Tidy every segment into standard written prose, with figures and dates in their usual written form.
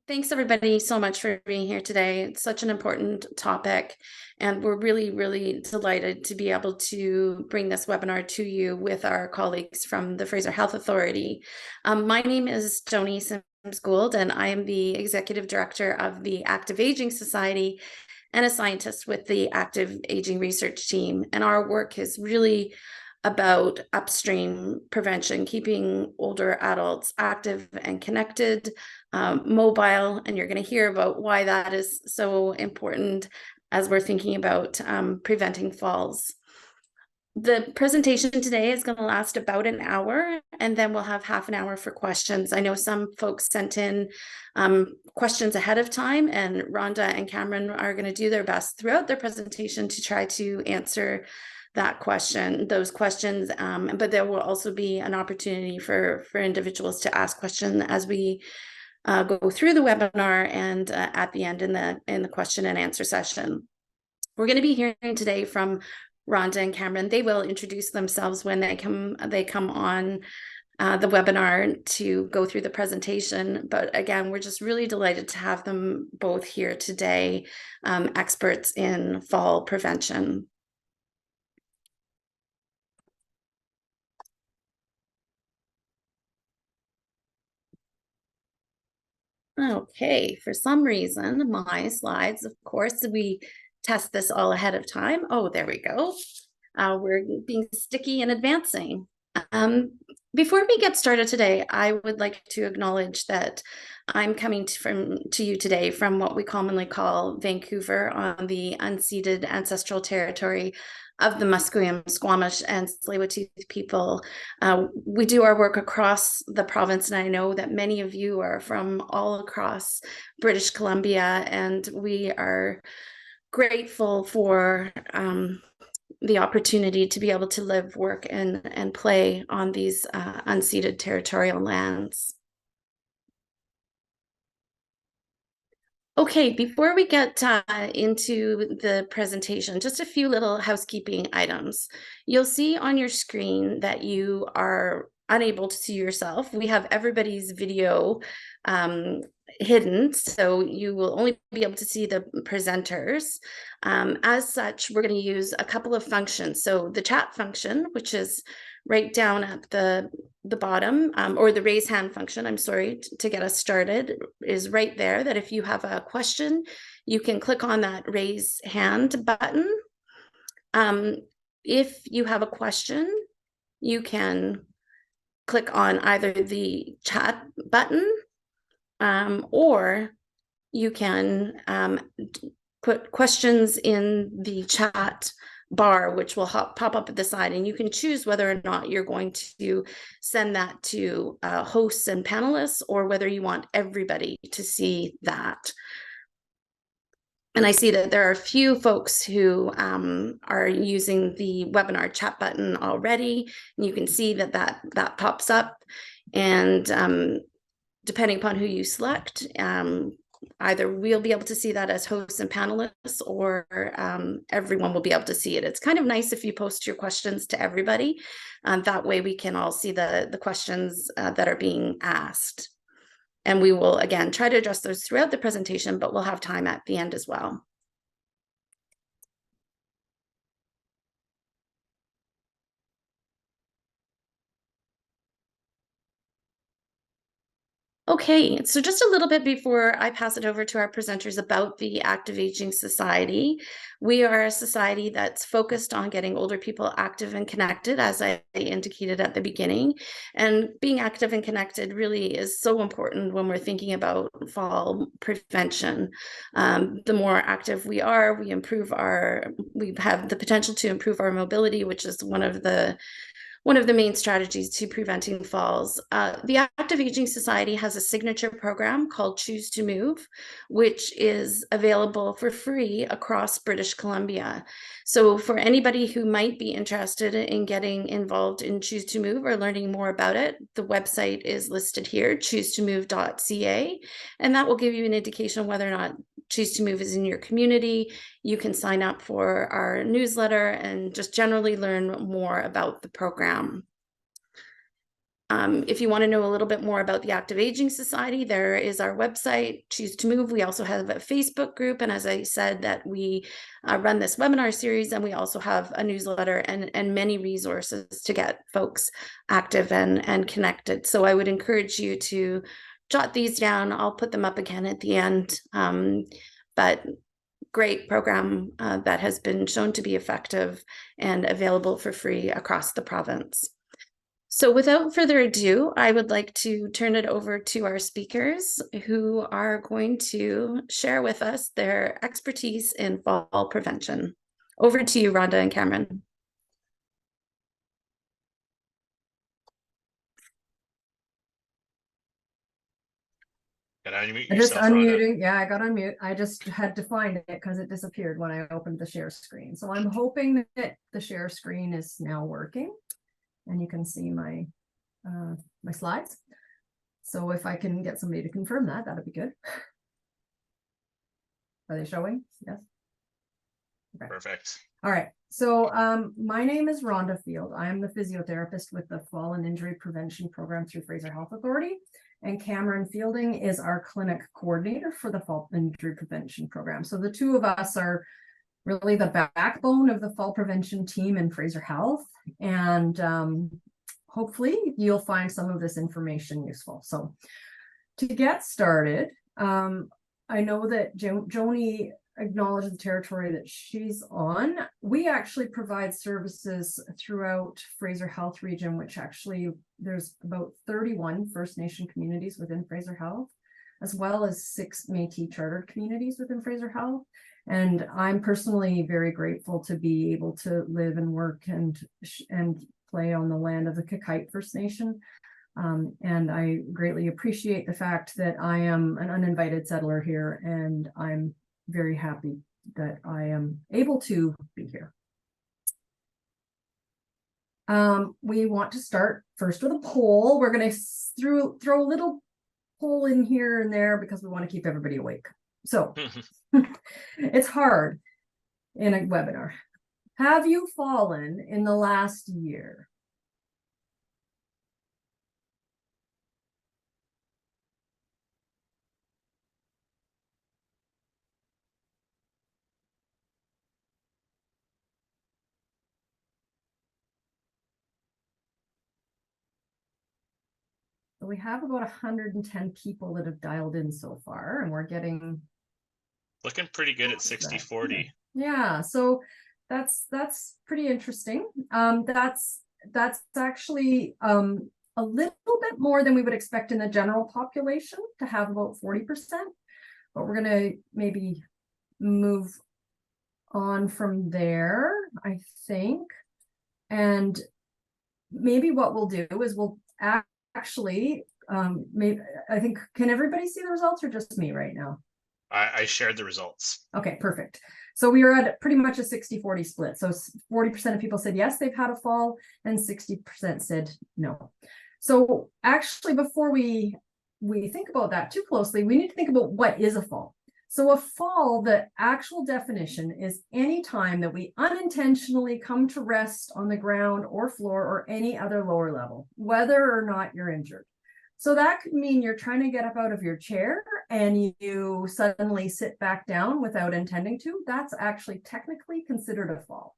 Thanks everybody so much for being here today. It's such an important topic, and we're really, really delighted to be able to bring this webinar to you with our colleagues from the Fraser Health Authority. My name is Joni Sims Gould, and I am the Executive Director of the Active Aging Society and a scientist with the Active Aging Research Team. And our work is really about upstream prevention, keeping older adults active and connected, mobile, and you're going to hear about why that is so important as we're thinking about preventing falls. The presentation today is going to last about an hour, and then we'll have half an hour for questions. I know some folks sent in questions ahead of time, and Rhonda and Cameron are going to do their best throughout their presentation to try to answer those questions, but there will also be an opportunity for individuals to ask questions as we go through the webinar and at the end in the question and answer session. We're going to be hearing today from Rhonda and Cameron. They will introduce themselves when they come on the webinar to go through the presentation. But again, we're just really delighted to have them both here today, experts in fall prevention. Okay, for some reason, my slides, of course, we test this all ahead of time. Oh, there we go. We're being sticky and advancing. Before we get started today, I would like to acknowledge that I'm coming to you today from what we commonly call Vancouver on the unceded ancestral territory of the Musqueam, Squamish, and Tsleil-Waututh people. We do our work across the province, and I know that many of you are from all across British Columbia, and we are grateful for the opportunity to be able to live, work, and play on these unceded territorial lands. Okay, before we get into the presentation, just a few little housekeeping items. You'll see on your screen that you are unable to see yourself. We have everybody's video hidden, so you will only be able to see the presenters. As such, we're going to use a couple of functions. So the chat function, which is right down at the bottom, or the raise hand function, I'm sorry, to get us started, is right there, that if you have a question, you can click on that raise hand button. If you have a question, you can click on either the chat button, or you can put questions in the chat bar, which will pop up at the side, and you can choose whether or not you're going to send that to hosts and panelists, or whether you want everybody to see that. And I see that there are a few folks who are using the webinar chat button already, and you can see that pops up, and depending upon who you select, either we'll be able to see that as hosts and panelists, or everyone will be able to see it. It's kind of nice if you post your questions to everybody. That way we can all see the questions that are being asked. And we will, again, try to address those throughout the presentation, but we'll have time at the end as well. Okay, so just a little bit before I pass it over to our presenters about the Active Aging Society. We are a society that's focused on getting older people active and connected, as I indicated at the beginning. And being active and connected really is so important when we're thinking about fall prevention. The more active we are, we have the potential to improve our mobility, which is one of the main strategies to preventing falls. The Active Aging Society has a signature program called Choose to Move, which is available for free across British Columbia. So for anybody who might be interested in getting involved in Choose to Move or learning more about it, the website is listed here, choosetomove.ca, and that will give you an indication whether or not Choose to Move is in your community. You can sign up for our newsletter and just generally learn more about the program. If you want to know a little bit more about the Active Aging Society, there is our website, Choose to Move. We also have a Facebook group. And as I said, that we run this webinar series, and we also have a newsletter and many resources to get folks active and connected. So I would encourage you to jot these down. I'll put them up again at the end. But great program that has been shown to be effective and available for free across the province. So without further ado, I would like to turn it over to our speakers who are going to share with us their expertise in fall prevention. Over to you, Rhonda and Cameron. Unmute yourself, just unmuting. Rhonda. Yeah, I got unmute. I just had to find it because it disappeared when I opened the share screen. So I'm hoping that the share screen is now working and you can see my my slides. So if I can get somebody to confirm that, that'd be good. Are they showing? Yes. Okay. Perfect. All right. So my name is Rhonda Field. I am the physiotherapist with the Fall and Injury Prevention Program through Fraser Health Authority. And Cameron Fielding is our clinic coordinator for the Fall Injury Prevention Program. So the two of us are really the backbone of the fall prevention team in Fraser Health. And hopefully you'll find some of this information useful. So to get started, I know that Joni acknowledged the territory that she's on. We actually provide services throughout Fraser Health region, which actually there's about 31 First Nation communities within Fraser Health, as well as 6 Métis chartered communities within Fraser Health. And I'm personally very grateful to be able to live and work and play on the land of the Kakite First Nation. And I greatly appreciate the fact that I am an uninvited settler here, and I'm very happy that I am able to be here. We want to start first with a poll. We're going to throw a little poll in here and there because we want to keep everybody awake. So it's hard in a webinar. Have you fallen in the last year? We have about 110 people that have dialed in so far, and we're getting looking pretty good at 60-40. Yeah, so that's pretty interesting. That's actually a little bit more than we would expect in the general population to have about 40%, but we're gonna maybe move on from there, I think. And maybe what we'll do is we'll actually maybe, I think, can everybody see the results or just me right now? I shared the results. Okay, perfect. So we are at pretty much a 60-40 split. So 40% of people said yes, they've had a fall, and 60% said no. So actually, before we think about that too closely, we need to think about what is a fall. So a fall, the actual definition is any time that we unintentionally come to rest on the ground or floor or any other lower level, whether or not you're injured. So that could mean you're trying to get up out of your chair and you suddenly sit back down without intending to. That's actually technically considered a fall.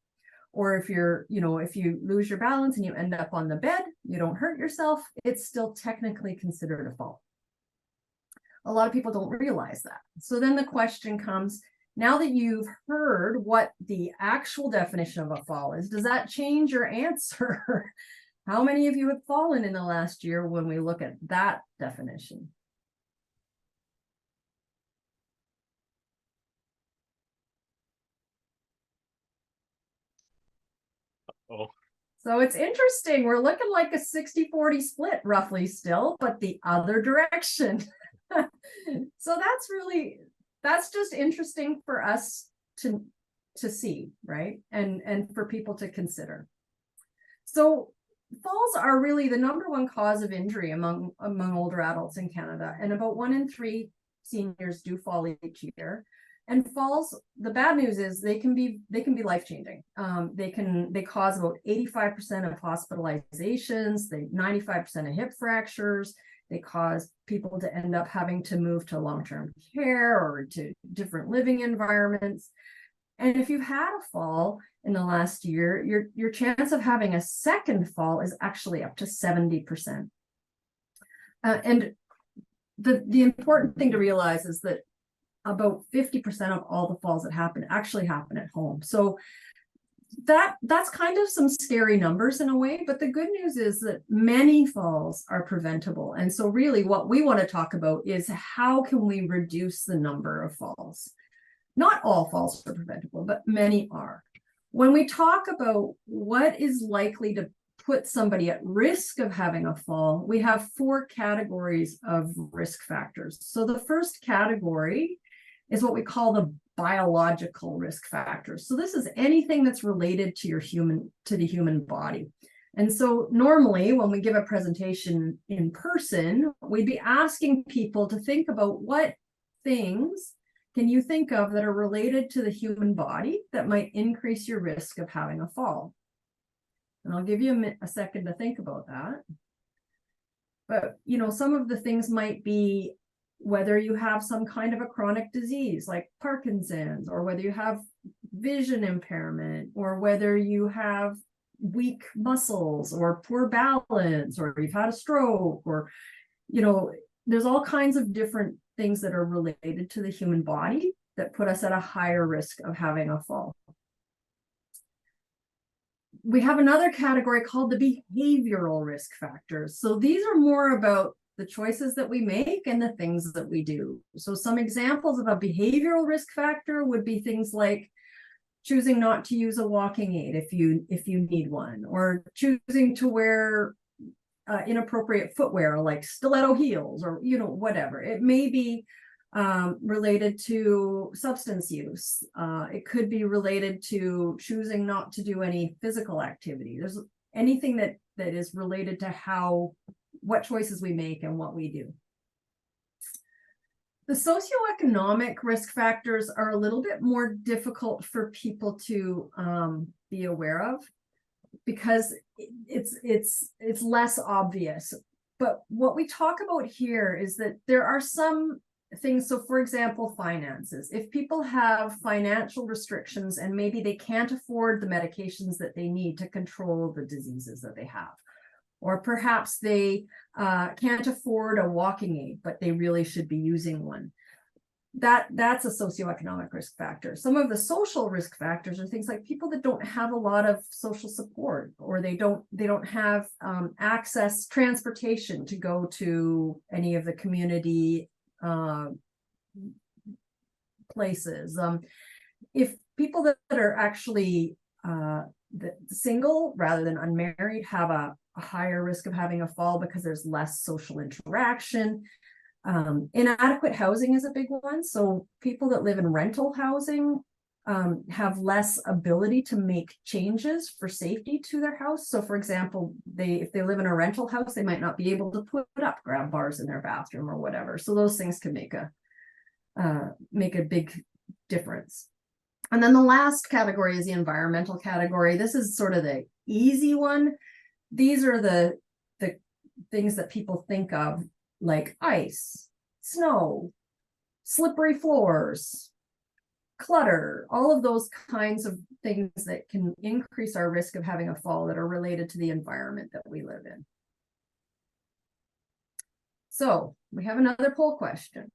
Or if you're, if you lose your balance and you end up on the bed, you don't hurt yourself, it's still technically considered a fall. A lot of people don't realize that. So then the question comes, now that you've heard what the actual definition of a fall is, does that change your answer? How many of you have fallen in the last year when we look at that definition? Oh. So it's interesting. We're looking like a 60-40 split roughly still, but the other direction. So that's just interesting for us to see, right? And for people to consider. So falls are really the #1 cause of injury among older adults in Canada, and about 1 in 3 seniors do fall each year. And falls, the bad news is they can be life-changing. They cause about 85% of hospitalizations, 95% of hip fractures. They cause people to end up having to move to long-term care or to different living environments. And if you've had a fall in the last year, your chance of having a second fall is actually up to 70%. And the important thing to realize is that about 50% of all the falls that happen actually happen at home. So that's kind of some scary numbers in a way, but the good news is that many falls are preventable. And so really what we want to talk about is how can we reduce the number of falls? Not all falls are preventable, but many are. When we talk about what is likely to put somebody at risk of having a fall, we have 4 categories of risk factors. So the first category is what we call the biological risk factors. So this is anything that's related to the human body. And so normally when we give a presentation in person, we'd be asking people to think about what things can you think of that are related to the human body that might increase your risk of having a fall. And I'll give you a second to think about that. But, some of the things might be whether you have some kind of a chronic disease like Parkinson's, or whether you have vision impairment, or whether you have weak muscles or poor balance, or you've had a stroke, or, there's all kinds of different things that are related to the human body that put us at a higher risk of having a fall. We have another category called the behavioral risk factors. So these are more about the choices that we make and the things that we do. So some examples of a behavioral risk factor would be things like choosing not to use a walking aid if you need one, or choosing to wear inappropriate footwear like stiletto heels, or whatever. It may be related to substance use. It could be related to choosing not to do any physical activity. There's anything that is related to what choices we make and what we do. The socioeconomic risk factors are a little bit more difficult for people to be aware of, because it's less obvious. But what we talk about here is that there are some things. So for example, finances. If people have financial restrictions and maybe they can't afford the medications that they need to control the diseases that they have, or perhaps they can't afford a walking aid, but they really should be using one. That's a socioeconomic risk factor. Some of the social risk factors are things like people that don't have a lot of social support, or they don't have access transportation to go to any of the community places. If people that are actually single rather than unmarried have a higher risk of having a fall because there's less social interaction. Inadequate housing is a big one. So people that live in rental housing have less ability to make changes for safety to their house. So for example, if they live in a rental house, they might not be able to put up grab bars in their bathroom or whatever. So those things can make a big difference. And then the last category is the environmental category. This is sort of the easy one. These are the things that people think of, like ice, snow, slippery floors, clutter, all of those kinds of things that can increase our risk of having a fall that are related to the environment that we live in. So we have another poll question.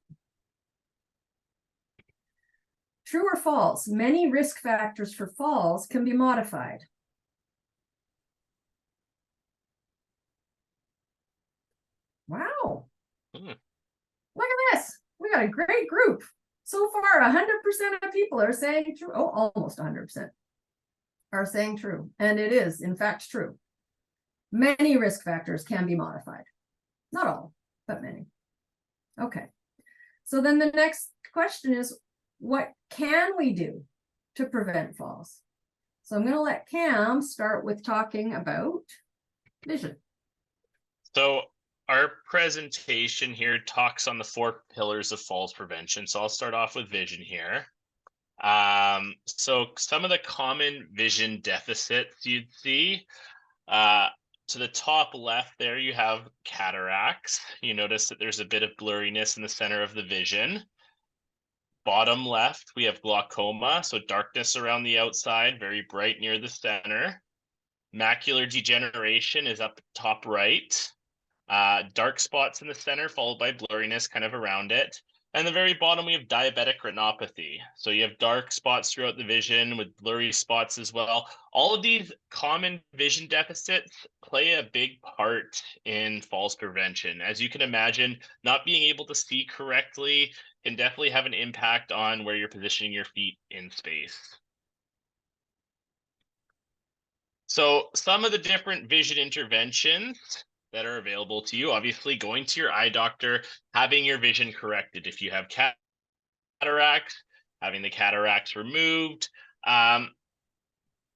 True or false? Many risk factors for falls can be modified. Wow. Look at this. We got a great group. So far, 100% of people are saying true. Oh, almost 100% are saying true. And it is, in fact, true. Many risk factors can be modified. Not all, but many. Okay. So then the next question is, what can we do to prevent falls? So I'm going to let Cam start with talking about vision. So our presentation here talks on the 4 pillars of falls prevention. So I'll start off with vision here. So some of the common vision deficits you'd see, to the top left there, you have cataracts. You notice that there's a bit of blurriness in the center of the vision. Bottom left, we have glaucoma, so darkness around the outside, very bright near the center. Macular degeneration is up top right. Dark spots in the center, followed by blurriness kind of around it. And the very bottom, we have diabetic retinopathy. So you have dark spots throughout the vision with blurry spots as well. All of these common vision deficits play a big part in falls prevention. As you can imagine, not being able to see correctly can definitely have an impact on where you're positioning your feet in space. So some of the different vision interventions that are available to you, obviously going to your eye doctor, having your vision corrected. If you have cataracts, having the cataracts removed.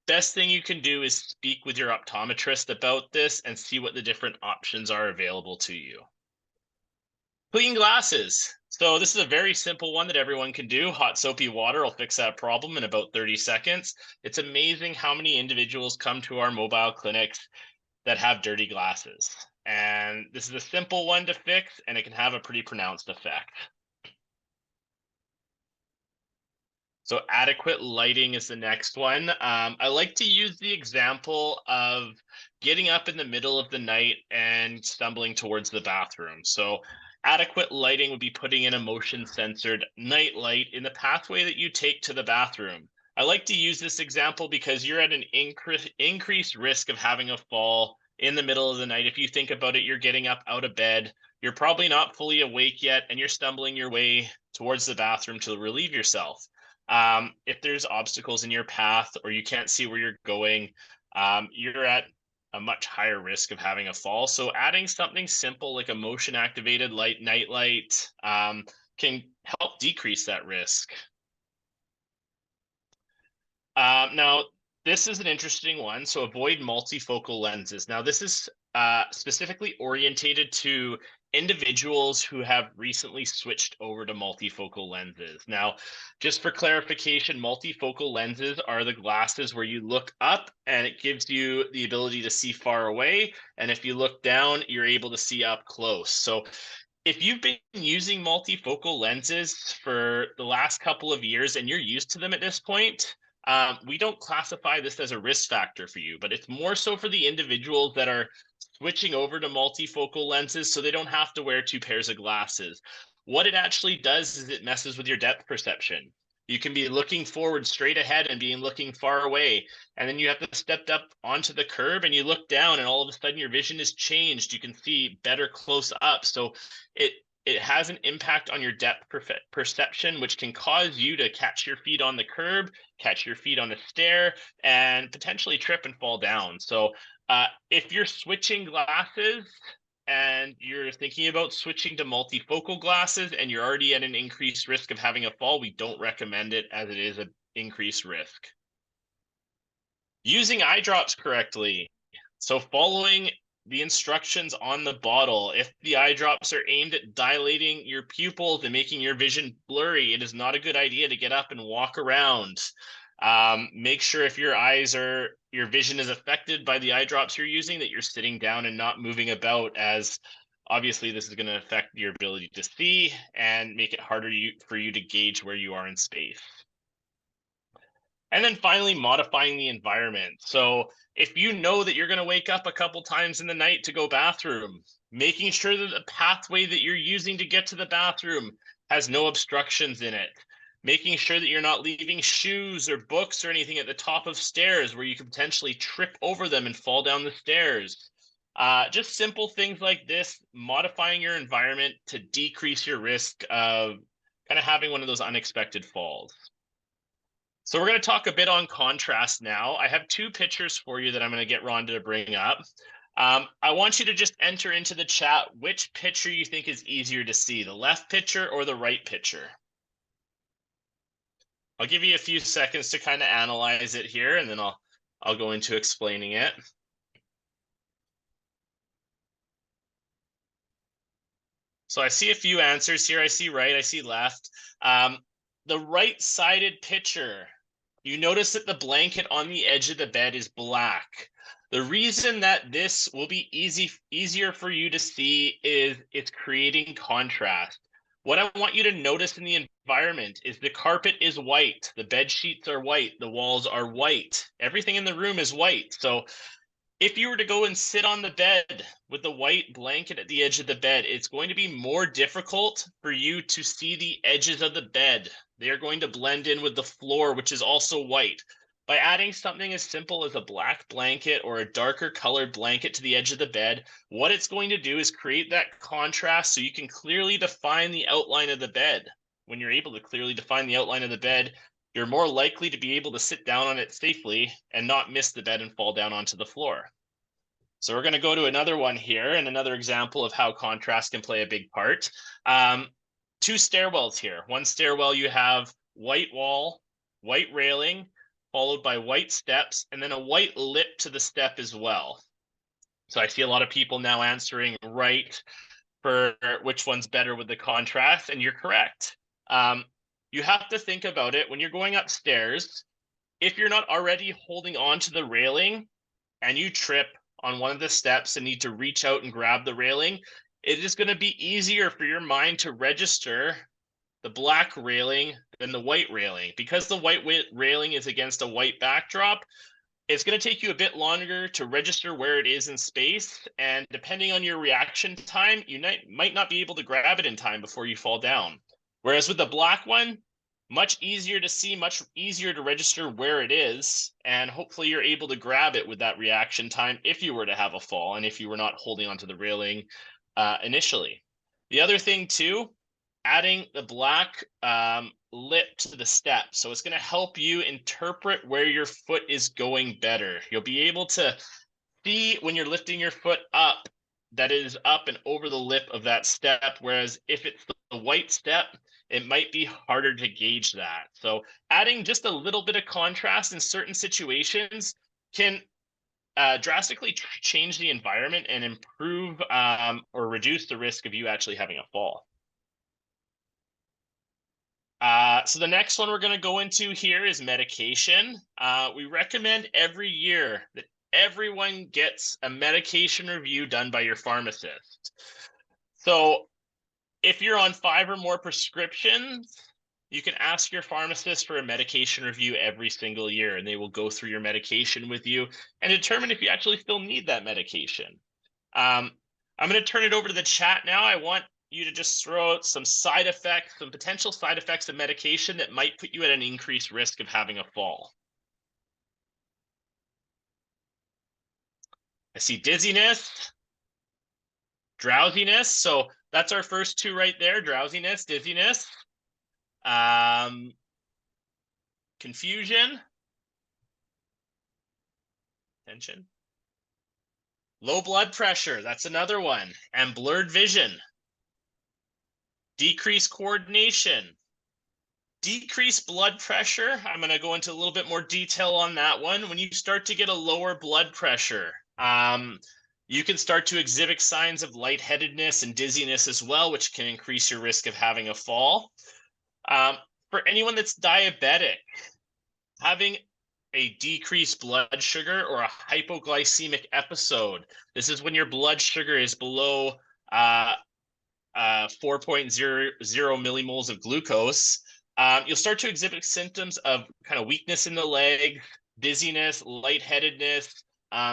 Best thing you can do is speak with your optometrist about this and see what the different options are available to you. Clean glasses. So this is a very simple one that everyone can do. Hot soapy water will fix that problem in about 30 seconds. It's amazing how many individuals come to our mobile clinics that have dirty glasses. And this is a simple one to fix, and it can have a pretty pronounced effect. So adequate lighting is the next one. I like to use the example of getting up in the middle of the night and stumbling towards the bathroom. So adequate lighting would be putting in a motion censored night light in the pathway that you take to the bathroom. I like to use this example because you're at an increased risk of having a fall in the middle of the night. If you think about it, you're getting up out of bed, you're probably not fully awake yet, and you're stumbling your way towards the bathroom to relieve yourself. If there's obstacles in your path or you can't see where you're going, you're at a much higher risk of having a fall. So adding something simple like a motion activated light night light can help decrease that risk. Now, this is an interesting one. So avoid multifocal lenses. Now, this is specifically orientated to individuals who have recently switched over to multifocal lenses. Now, just for clarification, multifocal lenses are the glasses where you look up and it gives you the ability to see far away. And if you look down, you're able to see up close. So if you've been using multifocal lenses for the last couple of years and you're used to them at this point, we don't classify this as a risk factor for you, but it's more so for the individuals that are switching over to multifocal lenses so they don't have to wear two pairs of glasses. What it actually does is it messes with your depth perception. You can be looking forward straight ahead and being looking far away. And then you have to step up onto the curb and you look down and all of a sudden your vision is changed. You can see better close up. So it has an impact on your depth perception, which can cause you to catch your feet on the curb, catch your feet on a stair, and potentially trip and fall down. So if you're switching glasses and you're thinking about switching to multifocal glasses and you're already at an increased risk of having a fall, we don't recommend it as it is an increased risk. Using eye drops correctly. So following the instructions on the bottle. If the eye drops are aimed at dilating your pupils and making your vision blurry, it is not a good idea to get up and walk around. Make sure if your vision is affected by the eye drops you're using, that you're sitting down and not moving about, as obviously this is going to affect your ability to see and make it harder for you to gauge where you are in space. And then finally, modifying the environment. So if you know that you're going to wake up a couple times in the night to go bathroom, making sure that the pathway that you're using to get to the bathroom has no obstructions in it. Making sure that you're not leaving shoes or books or anything at the top of stairs where you could potentially trip over them and fall down the stairs. Just simple things like this, modifying your environment to decrease your risk of kind of having one of those unexpected falls. So we're going to talk a bit on contrast now. I have two pictures for you that I'm going to get Rhonda to bring up. I want you to just enter into the chat which picture you think is easier to see, the left picture or the right picture. I'll give you a few seconds to kind of analyze it here, and then I'll go into explaining it. So I see a few answers here. I see right, I see left. the right-sided picture, you notice that the blanket on the edge of the bed is black. The reason that this will be easier for you to see is it's creating contrast. What I want you to notice in the environment is the carpet is white, the bed sheets are white, the walls are white, everything in the room is white. So if you were to go and sit on the bed with the white blanket at the edge of the bed, it's going to be more difficult for you to see the edges of the bed. They are going to blend in with the floor, which is also white. By adding something as simple as a black blanket or a darker colored blanket to the edge of the bed, what it's going to do is create that contrast so you can clearly define the outline of the bed. When you're able to clearly define the outline of the bed, you're more likely to be able to sit down on it safely and not miss the bed and fall down onto the floor. So we're going to go to another one here and another example of how contrast can play a big part. Two stairwells here. One stairwell, you have white wall, white railing, followed by white steps, and then a white lip to the step as well. So I see a lot of people now answering right for which one's better with the contrast, and you're correct. You have to think about it when you're going upstairs. If you're not already holding on to the railing and you trip on one of the steps and need to reach out and grab the railing, it is going to be easier for your mind to register the black railing than the white railing. Because the white railing is against a white backdrop, it's going to take you a bit longer to register where it is in space, and depending on your reaction time, you might not be able to grab it in time before you fall down. Whereas with the black one, much easier to see, much easier to register where it is, and hopefully you're able to grab it with that reaction time if you were to have a fall and if you were not holding onto the railing initially. The other thing too, adding the black lip to the step. So it's going to help you interpret where your foot is going better. You'll be able to see when you're lifting your foot up that it is up and over the lip of that step. Whereas if it's the white step, it might be harder to gauge that. So adding just a little bit of contrast in certain situations can drastically change the environment and improve or reduce the risk of you actually having a fall. So the next one we're going to go into here is medication. We recommend every year that everyone gets a medication review done by your pharmacist. So if you're on 5 or more prescriptions, you can ask your pharmacist for a medication review every single year, and they will go through your medication with you and determine if you actually still need that medication. I'm going to turn it over to the chat now. I want you to just throw out some side effects, some potential side effects of medication that might put you at an increased risk of having a fall. I see dizziness, drowsiness. So that's our first two right there: drowsiness, dizziness, confusion, tension, low blood pressure. That's another one, and blurred vision. Decreased coordination, decreased blood pressure. I'm going to go into a little bit more detail on that one. When you start to get a lower blood pressure, you can start to exhibit signs of lightheadedness and dizziness as well, which can increase your risk of having a fall. For anyone that's diabetic, having a decreased blood sugar or a hypoglycemic episode, this is when your blood sugar is below 4.00 millimoles of glucose, you'll start to exhibit symptoms of kind of weakness in the leg, dizziness, lightheadedness,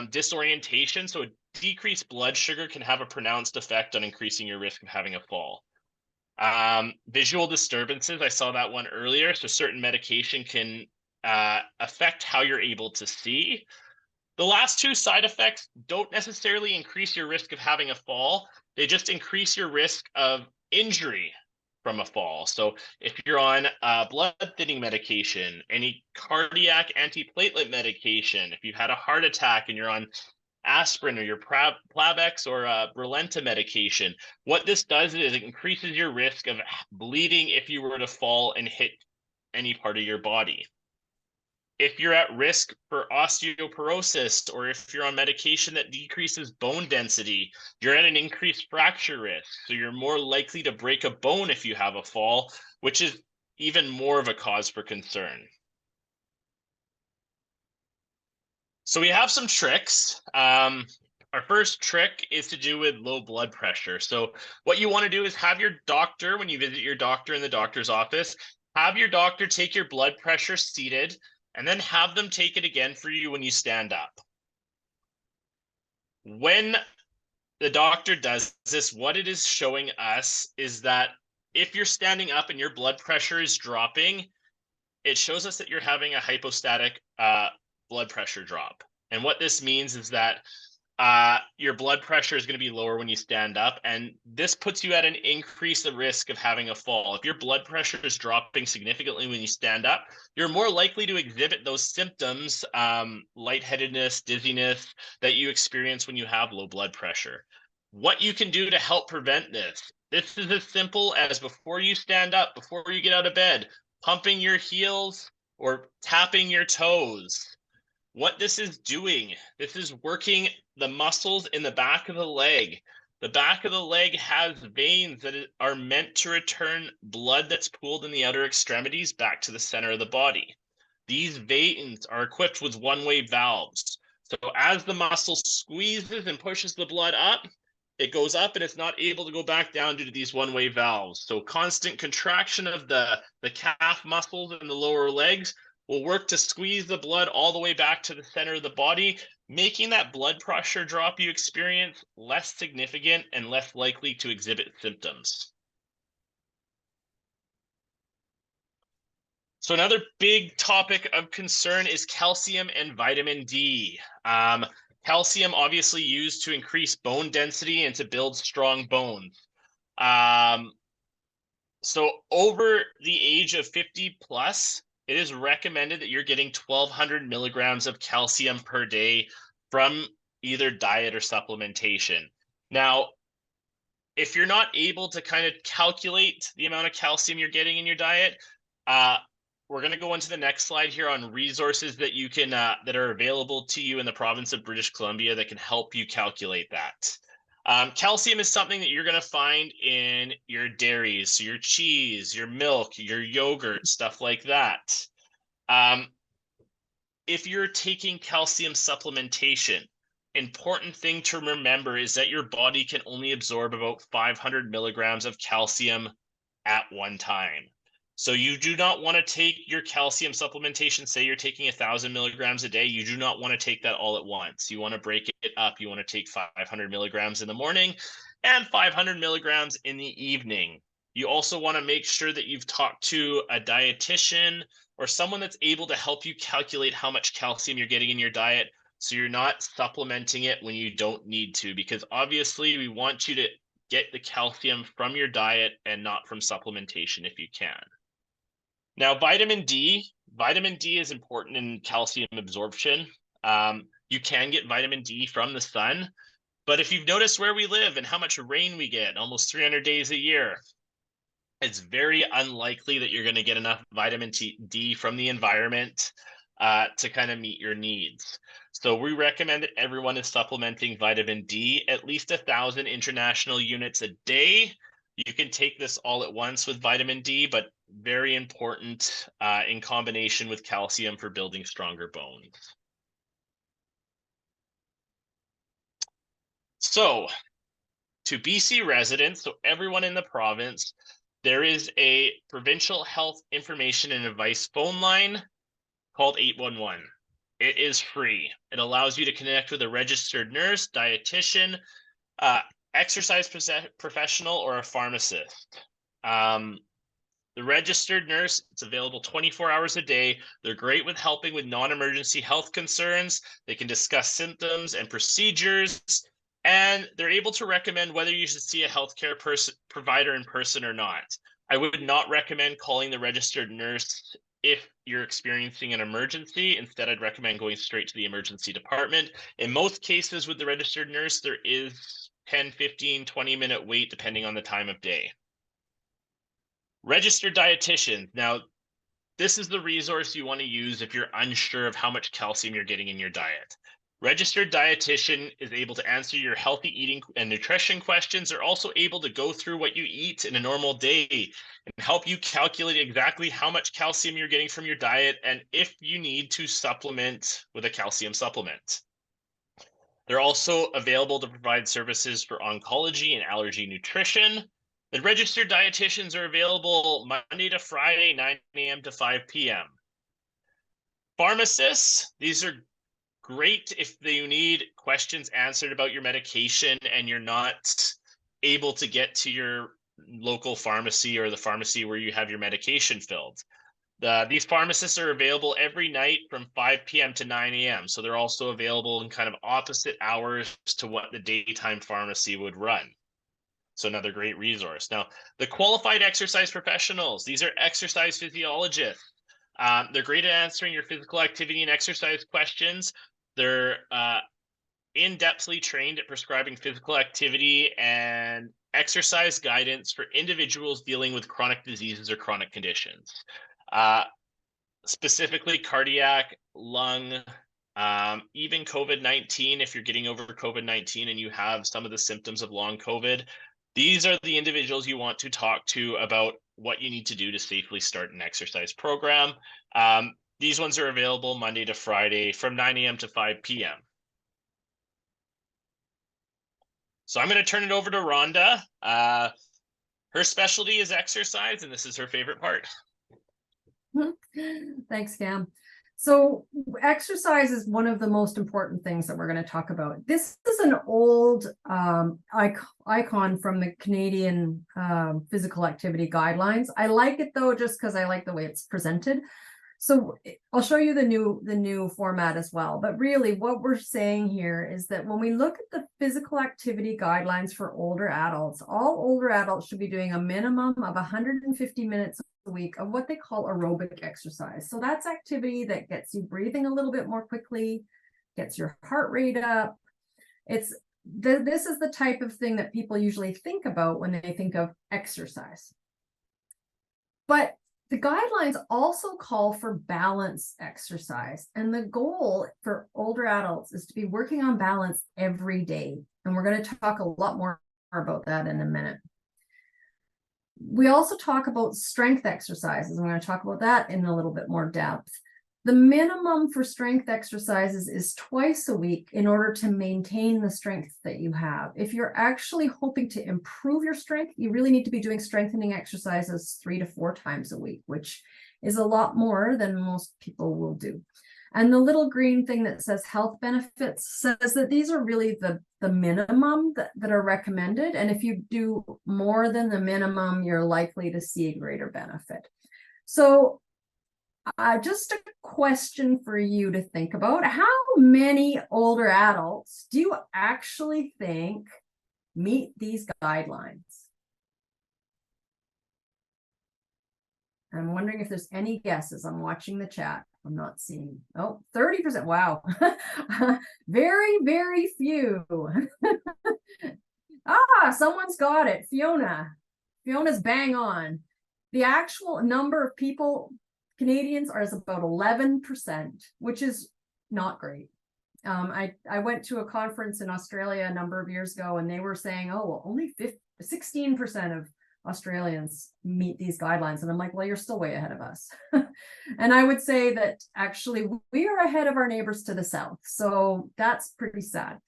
disorientation. So a decreased blood sugar can have a pronounced effect on increasing your risk of having a fall. Visual disturbances, I saw that one earlier. So certain medication can affect how you're able to see. The last two side effects don't necessarily increase your risk of having a fall. They just increase your risk of injury from a fall. So if you're on blood thinning medication, any cardiac antiplatelet medication, if you've had a heart attack and you're on aspirin or your Plavix or Brilinta medication, what this does is it increases your risk of bleeding if you were to fall and hit any part of your body. If you're at risk for osteoporosis, or if you're on medication that decreases bone density, you're at an increased fracture risk. So you're more likely to break a bone if you have a fall, which is even more of a cause for concern. So we have some tricks. Our first trick is to do with low blood pressure. So what you want to do is have your doctor, when you visit your doctor in the doctor's office, have your doctor take your blood pressure seated, and then have them take it again for you when you stand up. When the doctor does this, what it is showing us is that if you're standing up and your blood pressure is dropping, it shows us that you're having a hypostatic blood pressure drop. And what this means is that your blood pressure is going to be lower when you stand up, and this puts you at an increased risk of having a fall. If your blood pressure is dropping significantly when you stand up, you're more likely to exhibit those symptoms, lightheadedness, dizziness, that you experience when you have low blood pressure. What you can do to help prevent this is as simple as, before you stand up, before you get out of bed, pumping your heels or tapping your toes. What this is doing, this is working the muscles in the back of the leg. The back of the leg has veins that are meant to return blood that's pooled in the outer extremities back to the center of the body. These veins are equipped with one-way valves. So as the muscle squeezes and pushes the blood up, it goes up and it's not able to go back down due to these one-way valves. So constant contraction of the calf muscles in the lower legs will work to squeeze the blood all the way back to the center of the body, making that blood pressure drop you experience less significant and less likely to exhibit symptoms. So another big topic of concern is calcium and vitamin D. Calcium obviously used to increase bone density and to build strong bones. So over the age of 50 plus, it is recommended that you're getting 1,200 milligrams of calcium per day from either diet or supplementation. Now, if you're not able to kind of calculate the amount of calcium you're getting in your diet, we're going to go into the next slide here on resources that you can that are available to you in the province of British Columbia that can help you calculate that. Calcium is something that you're going to find in your dairies, so your cheese, your milk, your yogurt, stuff like that. If you're taking calcium supplementation, important thing to remember is that your body can only absorb about 500 milligrams of calcium at one time. So you do not want to take your calcium supplementation, say you're taking 1,000 milligrams a day, you do not want to take that all at once. You want to break it up. You want to take 500 milligrams in the morning and 500 milligrams in the evening. You also want to make sure that you've talked to a dietitian or someone that's able to help you calculate how much calcium you're getting in your diet, so you're not supplementing it when you don't need to, because obviously we want you to get the calcium from your diet and not from supplementation if you can. Now, vitamin D is important in calcium absorption. You can get vitamin D from the sun, but if you've noticed where we live and how much rain we get, almost 300 days a year, it's very unlikely that you're going to get enough vitamin D from the environment to kind of meet your needs. So we recommend that everyone is supplementing vitamin D at least 1,000 international units a day. You can take this all at once with vitamin D, but very important in combination with calcium for building stronger bones. So to BC residents, so everyone in the province, there is a provincial health information and advice phone line called 811. It is free. It allows you to connect with a registered nurse, dietitian, exercise professional, or a pharmacist. The registered nurse, it's available 24 hours a day. They're great with helping with non-emergency health concerns. They can discuss symptoms and procedures, and they're able to recommend whether you should see a healthcare provider in person or not. I would not recommend calling the registered nurse if you're experiencing an emergency. Instead, I'd recommend going straight to the emergency department. In most cases with the registered nurse, there is 10, 15, 20-minute wait depending on the time of day. Registered dietitian. Now, this is the resource you want to use if you're unsure of how much calcium you're getting in your diet. Registered dietitian is able to answer your healthy eating and nutrition questions. They're also able to go through what you eat in a normal day and help you calculate exactly how much calcium you're getting from your diet and if you need to supplement with a calcium supplement. They're also available to provide services for oncology and allergy nutrition. The registered dietitians are available Monday to Friday, 9 a.m. to 5 p.m. Pharmacists, these are great if you need questions answered about your medication and you're not able to get to your local pharmacy or the pharmacy where you have your medication filled. These pharmacists are available every night from 5 p.m. to 9 a.m. So they're also available in kind of opposite hours to what the daytime pharmacy would run. So another great resource. Now, the qualified exercise professionals, these are exercise physiologists. They're great at answering your physical activity and exercise questions. They're in-depthly trained at prescribing physical activity and exercise guidance for individuals dealing with chronic diseases or chronic conditions. Specifically cardiac, lung, even COVID-19. If you're getting over COVID-19 and you have some of the symptoms of long COVID, these are the individuals you want to talk to about what you need to do to safely start an exercise program. These ones are available Monday to Friday from 9 a.m. to 5 p.m. So I'm going to turn it over to Rhonda. Her specialty is exercise, and this is her favorite part. Thanks, Cam. So exercise is one of the most important things that we're going to talk about. This is an old icon from the Canadian Physical Activity Guidelines. I like it though, just because I like the way it's presented. So I'll show you the new format as well. But really what we're saying here is that when we look at the physical activity guidelines for older adults, all older adults should be doing a minimum of 150 minutes a week of what they call aerobic exercise. So that's activity that gets you breathing a little bit more quickly, gets your heart rate up. This is the type of thing that people usually think about when they think of exercise. But the guidelines also call for balance exercise, and the goal for older adults is to be working on balance every day. And we're going to talk a lot more about that in a minute. We also talk about strength exercises. I'm going to talk about that in a little bit more depth. The minimum for strength exercises is twice a week in order to maintain the strength that you have. If you're actually hoping to improve your strength, you really need to be doing strengthening exercises 3 to 4 times a week, which is a lot more than most people will do. And the little green thing that says health benefits says that these are really the minimum that are recommended. And if you do more than the minimum, you're likely to see a greater benefit. So just a question for you to think about. How many older adults do you actually think meet these guidelines? I'm wondering if there's any guesses. I'm watching the chat. I'm not seeing. Oh, 30%. Wow. Very, very few. Someone's got it. Fiona's bang on. The actual number of people, Canadians, is about 11%, which is not great. I went to a conference in Australia a number of years ago, and they were saying, oh, well, only 16% of Australians meet these guidelines. And I'm like, well, you're still way ahead of us. And I would say that actually we are ahead of our neighbors to the south. So that's pretty sad.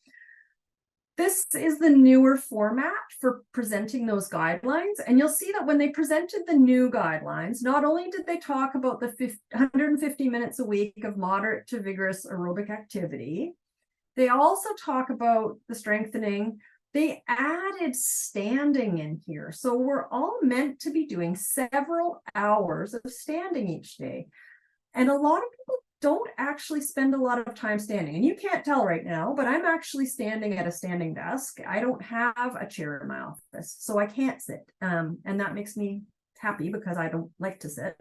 This is the newer format for presenting those guidelines. And you'll see that when they presented the new guidelines, not only did they talk about the 150 minutes a week of moderate to vigorous aerobic activity, they also talk about the strengthening. They added standing in here. So we're all meant to be doing several hours of standing each day. And a lot of people don't actually spend a lot of time standing. And you can't tell right now, but I'm actually standing at a standing desk. I don't have a chair in my office, so I can't sit. And that makes me happy because I don't like to sit.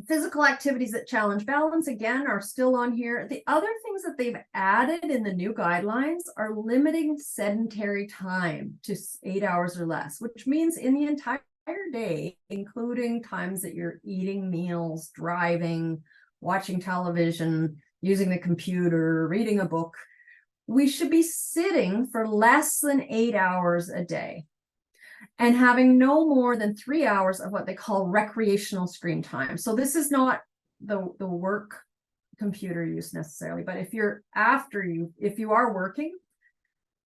Physical activities that challenge balance, again, are still on here. The other things that they've added in the new guidelines are limiting sedentary time to 8 hours or less, which means in the entire day, including times that you're eating meals, driving, watching television, using the computer, reading a book, we should be sitting for less than 8 hours a day and having no more than 3 hours of what they call recreational screen time. So this is not the work computer use necessarily, but if you are working,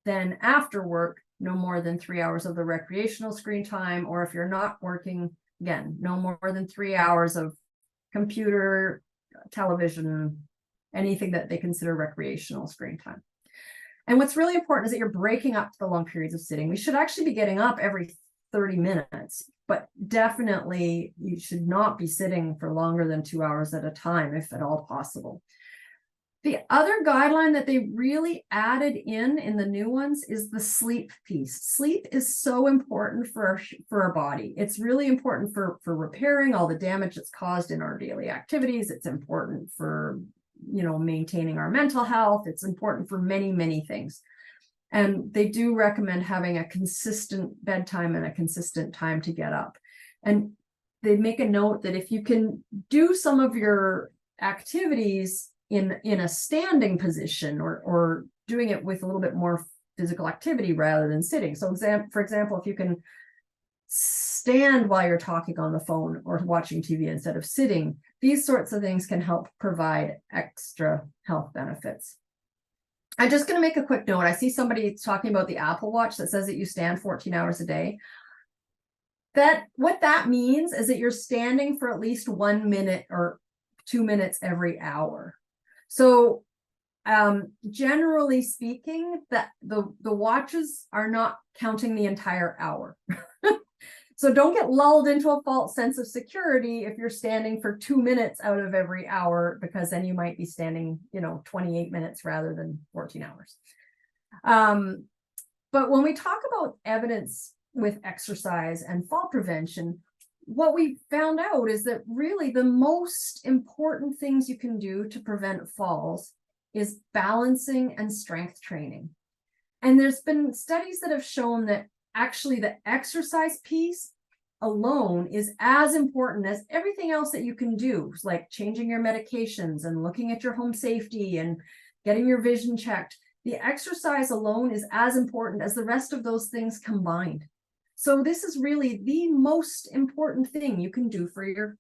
then after work, no more than 3 hours of the recreational screen time, or if you're not working, again, no more than 3 hours of computer, television, anything that they consider recreational screen time. And what's really important is that you're breaking up the long periods of sitting. We should actually be getting up every 30 minutes, but definitely you should not be sitting for longer than 2 hours at a time, if at all possible. The other guideline that they really added in the new ones is the sleep piece. Sleep is so important for our body. It's really important for repairing all the damage that's caused in our daily activities. It's important for, maintaining our mental health. It's important for many, many things. And they do recommend having a consistent bedtime and a consistent time to get up. And they make a note that if you can do some of your activities in a standing position or doing it with a little bit more physical activity rather than sitting. So for example, if you can stand while you're talking on the phone or watching TV instead of sitting, these sorts of things can help provide extra health benefits. I'm just going to make a quick note. I see somebody talking about the Apple Watch that says that you stand 14 hours a day. What that means is that you're standing for at least 1 minute or 2 minutes every hour. So generally speaking, the watches are not counting the entire hour. So don't get lulled into a false sense of security if you're standing for 2 minutes out of every hour, because then you might be standing, 28 minutes rather than 14 hours. But when we talk about evidence with exercise and fall prevention, what we found out is that really the most important things you can do to prevent falls is balancing and strength training. And there's been studies that have shown that actually the exercise piece alone is as important as everything else that you can do, like changing your medications and looking at your home safety and getting your vision checked. The exercise alone is as important as the rest of those things combined. So this is really the most important thing you can do for your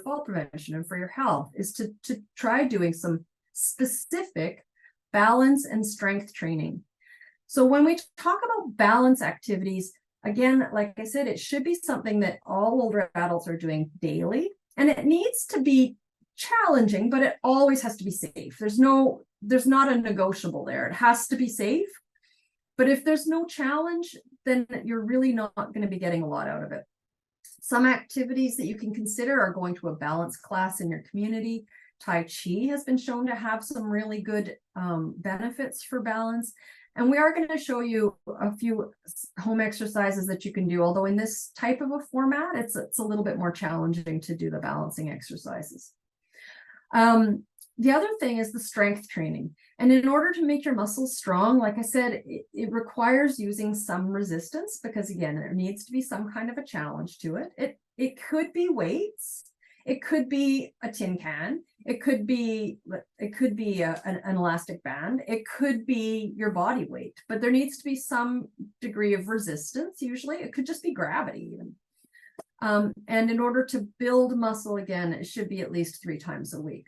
fall prevention and for your health, is to try doing some specific balance and strength training. So when we talk about balance activities, again, like I said, it should be something that all older adults are doing daily, and it needs to be challenging, but it always has to be safe. There's not a negotiable there. It has to be safe. But if there's no challenge, then you're really not going to be getting a lot out of it. Some activities that you can consider are going to a balance class in your community. Tai Chi has been shown to have some really good benefits for balance. And we are going to show you a few home exercises that you can do, although in this type of a format, it's a little bit more challenging to do the balancing exercises. The other thing is the strength training. And in order to make your muscles strong, like I said, it requires using some resistance, because again, there needs to be some kind of a challenge to it. It could be weights. It could be a tin can. It could be an elastic band. It could be your body weight, but there needs to be some degree of resistance. Usually it could just be gravity even. And in order to build muscle, again, it should be at least 3 times a week.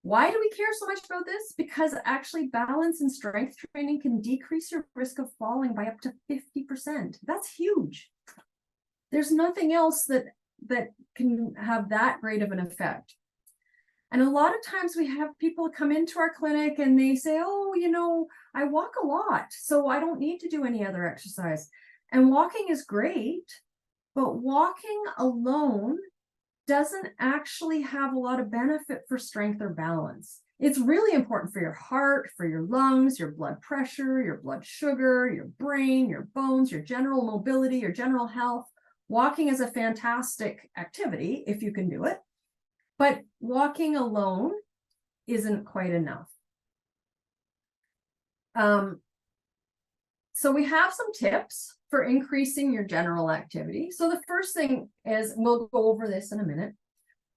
Why do we care so much about this? Because actually balance and strength training can decrease your risk of falling by up to 50%. That's huge. There's nothing else that can have that great of an effect. And a lot of times we have people come into our clinic and they say, oh, I walk a lot, so I don't need to do any other exercise. And walking is great, but walking alone doesn't actually have a lot of benefit for strength or balance. It's really important for your heart, for your lungs, your blood pressure, your blood sugar, your brain, your bones, your general mobility, your general health. Walking is a fantastic activity if you can do it, but walking alone isn't quite enough. So we have some tips for increasing your general activity. So the first thing is, we'll go over this in a minute.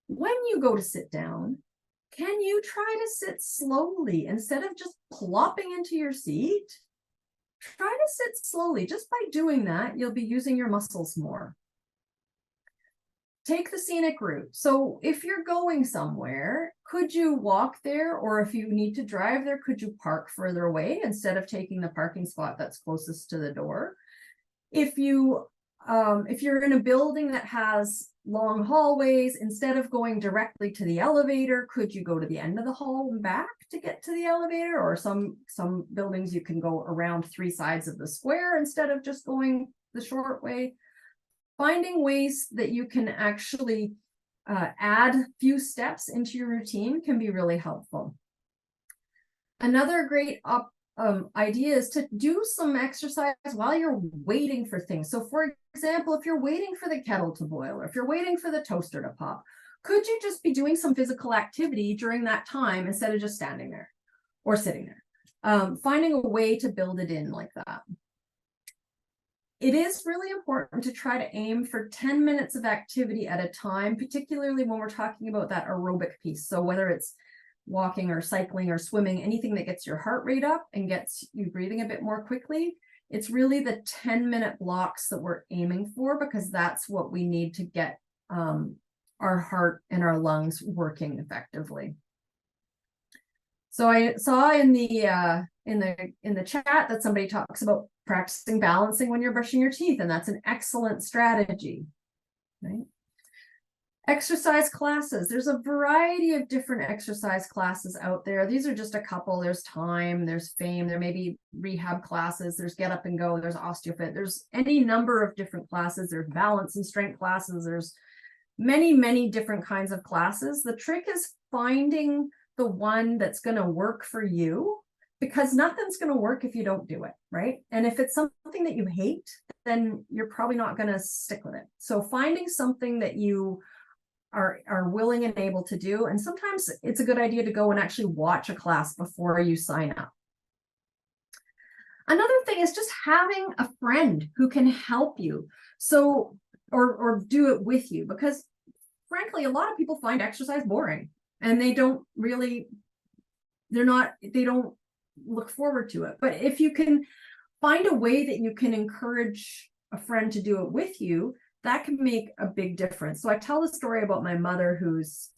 When you go to sit down, can you try to sit slowly instead of just plopping into your seat? Try to sit slowly. Just by doing that, you'll be using your muscles more. Take the scenic route. So if you're going somewhere, could you walk there? Or if you need to drive there, could you park further away instead of taking the parking spot that's closest to the door? If you're in a building that has long hallways, instead of going directly to the elevator, could you go to the end of the hall and back to get to the elevator? Or some buildings you can go around 3 sides of the square instead of just going the short way. Finding ways that you can actually add few steps into your routine can be really helpful. Another great idea is to do some exercise while you're waiting for things. So for example, if you're waiting for the kettle to boil, or if you're waiting for the toaster to pop, could you just be doing some physical activity during that time instead of just standing there or sitting there? Finding a way to build it in like that. It is really important to try to aim for 10 minutes of activity at a time, particularly when we're talking about that aerobic piece. So whether it's walking or cycling or swimming, anything that gets your heart rate up and gets you breathing a bit more quickly, it's really the 10-minute blocks that we're aiming for, because that's what we need to get our heart and our lungs working effectively. So I saw in the chat that somebody talks about practicing balancing when you're brushing your teeth, and that's an excellent strategy, right? Exercise classes. There's a variety of different exercise classes out there. These are just a couple. There's Time, there's Fame, there may be rehab classes, there's Get Up and Go, there's OsteoFit, there's any number of different classes. There's balance and strength classes. There's many, many different kinds of classes. The trick is finding the one that's going to work for you, because nothing's going to work if you don't do it, right? And if it's something that you hate, then you're probably not going to stick with it. So finding something that you are willing and able to do, and sometimes it's a good idea to go and actually watch a class before you sign up. Another thing is just having a friend who can help you, so or do it with you, because frankly, a lot of people find exercise boring, and they don't look forward to it. But if you can find a way that you can encourage a friend to do it with you, that can make a big difference. So I tell the story about my mother, who's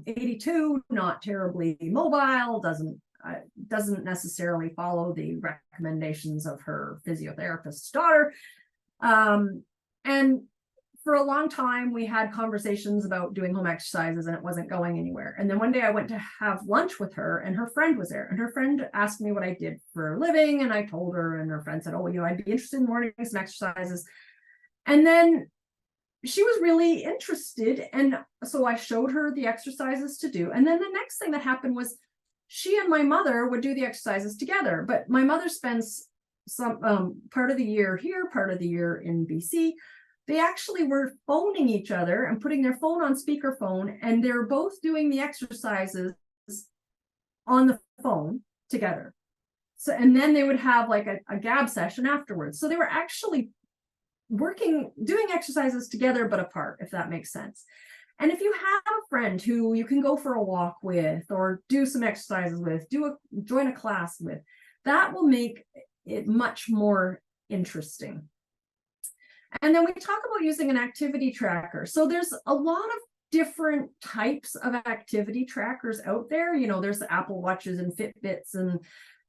82, not terribly mobile, doesn't necessarily follow the recommendations of her physiotherapist's daughter. And for a long time, we had conversations about doing home exercises, and it wasn't going anywhere. And then one day I went to have lunch with her, and her friend was there. And her friend asked me what I did for a living, and I told her, and her friend said, "Oh, I'd be interested in learning some exercises." And then she was really interested, and so I showed her the exercises to do. And then the next thing that happened was she and my mother would do the exercises together. But my mother spends some part of the year here, part of the year in BC. They actually were phoning each other and putting their phone on speakerphone, and they're both doing the exercises on the phone together. So, and then they would have like a gab session afterwards. So they were actually doing exercises together, but apart, if that makes sense. And if you have a friend who you can go for a walk with, or do some exercises with, join a class with, that will make it much more interesting. And then we talk about using an activity tracker. So there's a lot of different types of activity trackers out there. There's the Apple Watches and Fitbits and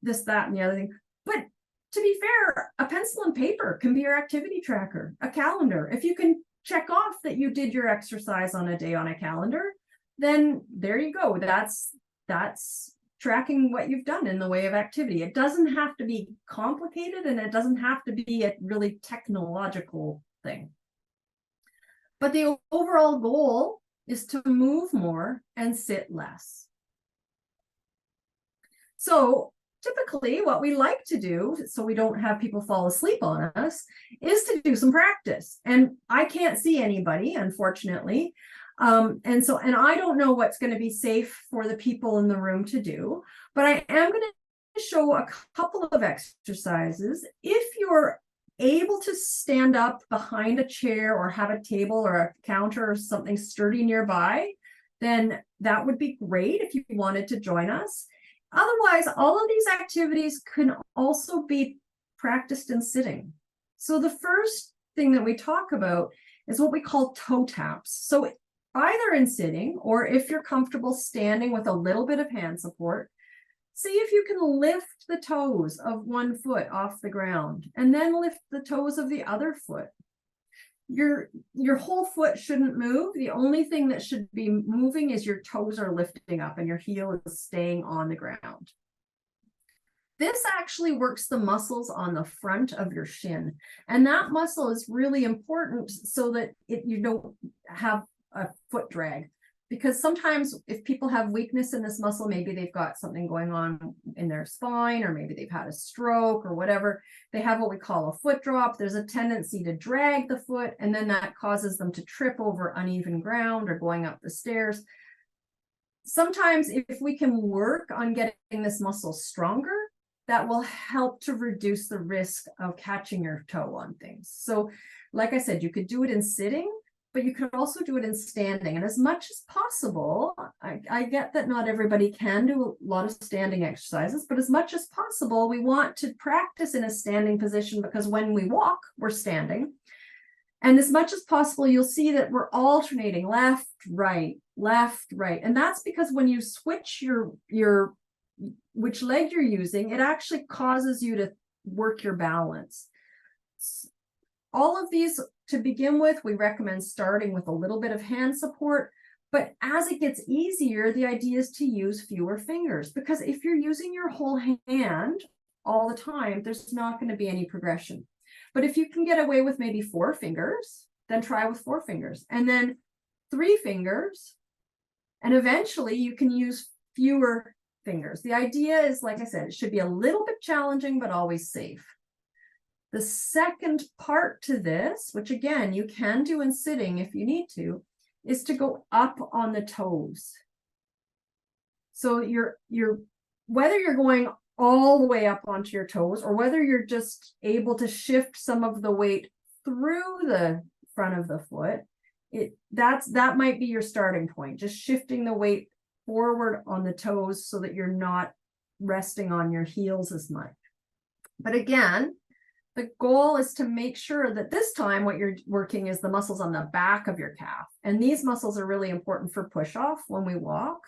this, that, and the other thing. But to be fair, a pencil and paper can be your activity tracker, a calendar. If you can check off that you did your exercise on a day on a calendar, then there you go. That's tracking what you've done in the way of activity. It doesn't have to be complicated, and it doesn't have to be a really technological thing. But the overall goal is to move more and sit less. So typically what we like to do, so we don't have people fall asleep on us, is to do some practice. And I can't see anybody, unfortunately. And I don't know what's going to be safe for the people in the room to do, but I am going to show a couple of exercises. If you're able to stand up behind a chair or have a table or a counter or something sturdy nearby, then that would be great if you wanted to join us. Otherwise, all of these activities can also be practiced in sitting. So the first thing that we talk about is what we call toe taps. So either in sitting, or if you're comfortable standing with a little bit of hand support, see if you can lift the toes of one foot off the ground and then lift the toes of the other foot. Your whole foot shouldn't move. The only thing that should be moving is your toes are lifting up and your heel is staying on the ground. This actually works the muscles on the front of your shin. And that muscle is really important so that you don't have a foot drag. Because sometimes if people have weakness in this muscle, maybe they've got something going on in their spine, or maybe they've had a stroke or whatever, they have what we call a foot drop. There's a tendency to drag the foot, and then that causes them to trip over uneven ground or going up the stairs. Sometimes if we can work on getting this muscle stronger, that will help to reduce the risk of catching your toe on things. So like I said, you could do it in sitting, but you could also do it in standing. And as much as possible, I get that not everybody can do a lot of standing exercises, but as much as possible, we want to practice in a standing position, because when we walk, we're standing. And as much as possible, you'll see that we're alternating left, right. And that's because when you switch which leg you're using, it actually causes you to work your balance. All of these, to begin with, we recommend starting with a little bit of hand support, but as it gets easier, the idea is to use fewer fingers, because if you're using your whole hand all the time, there's not going to be any progression. But if you can get away with maybe 4 fingers, then try with 4 fingers, and then 3 fingers, and eventually you can use fewer fingers. The idea is, like I said, it should be a little bit challenging, but always safe. The second part to this, which again, you can do in sitting if you need to, is to go up on the toes. So whether you're going all the way up onto your toes, or whether you're just able to shift some of the weight through the front of the foot, that might be your starting point. Just shifting the weight forward on the toes so that you're not resting on your heels as much. But again, the goal is to make sure that this time what you're working is the muscles on the back of your calf. And these muscles are really important for push off when we walk.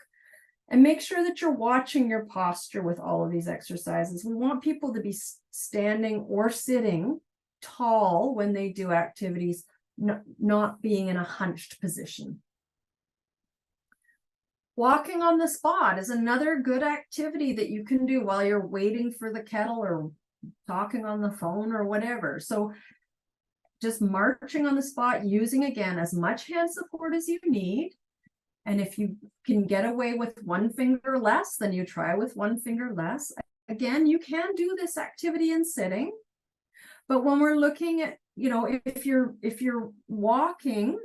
And make sure that you're watching your posture with all of these exercises. We want people to be standing or sitting tall when they do activities, not being in a hunched position. Walking on the spot is another good activity that you can do while you're waiting for the kettle or talking on the phone or whatever. So just marching on the spot, using again as much hand support as you need. And if you can get away with 1 finger less, then you try with 1 finger less. Again, you can do this activity in sitting. But when we're looking at, if you're walking,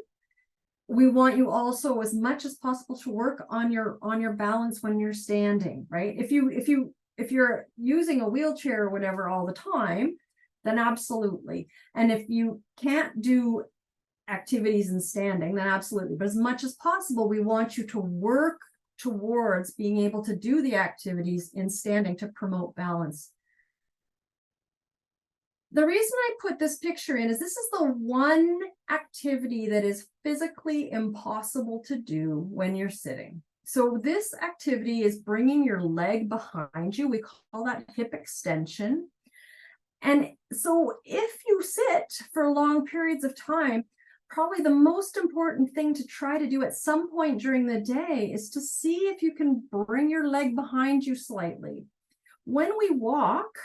we want you also as much as possible to work on your balance when you're standing, right? If you're using a wheelchair or whatever all the time, then absolutely. And if you can't do activities in standing, then absolutely. But as much as possible, we want you to work towards being able to do the activities in standing to promote balance. The reason I put this picture in is this is the one activity that is physically impossible to do when you're sitting. So this activity is bringing your leg behind you. We call that hip extension. And so if you sit for long periods of time, probably the most important thing to try to do at some point during the day is to see if you can bring your leg behind you slightly. When we walk,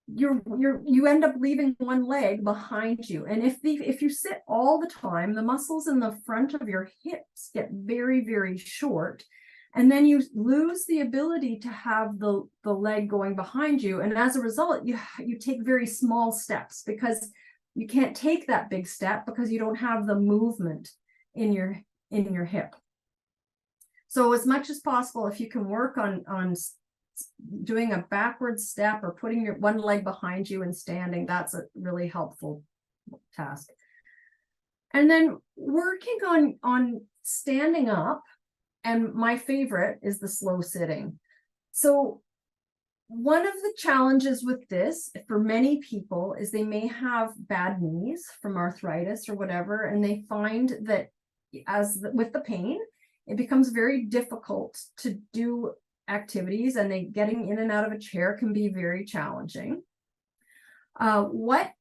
you end up leaving one leg behind you. And if you sit all the time, the muscles in the front of your hips get very, very short. And then you lose the ability to have the leg going behind you. And as a result, you take very small steps, because you can't take that big step because you don't have the movement in your hip. So as much as possible, if you can work on doing a backward step or putting your one leg behind you and standing, that's a really helpful task. And then working on standing up And my favorite is the slow sitting. So one of the challenges with this for many people is they may have bad knees from arthritis or whatever, and they find that with the pain, it becomes very difficult to do activities, and getting in and out of a chair can be very challenging. One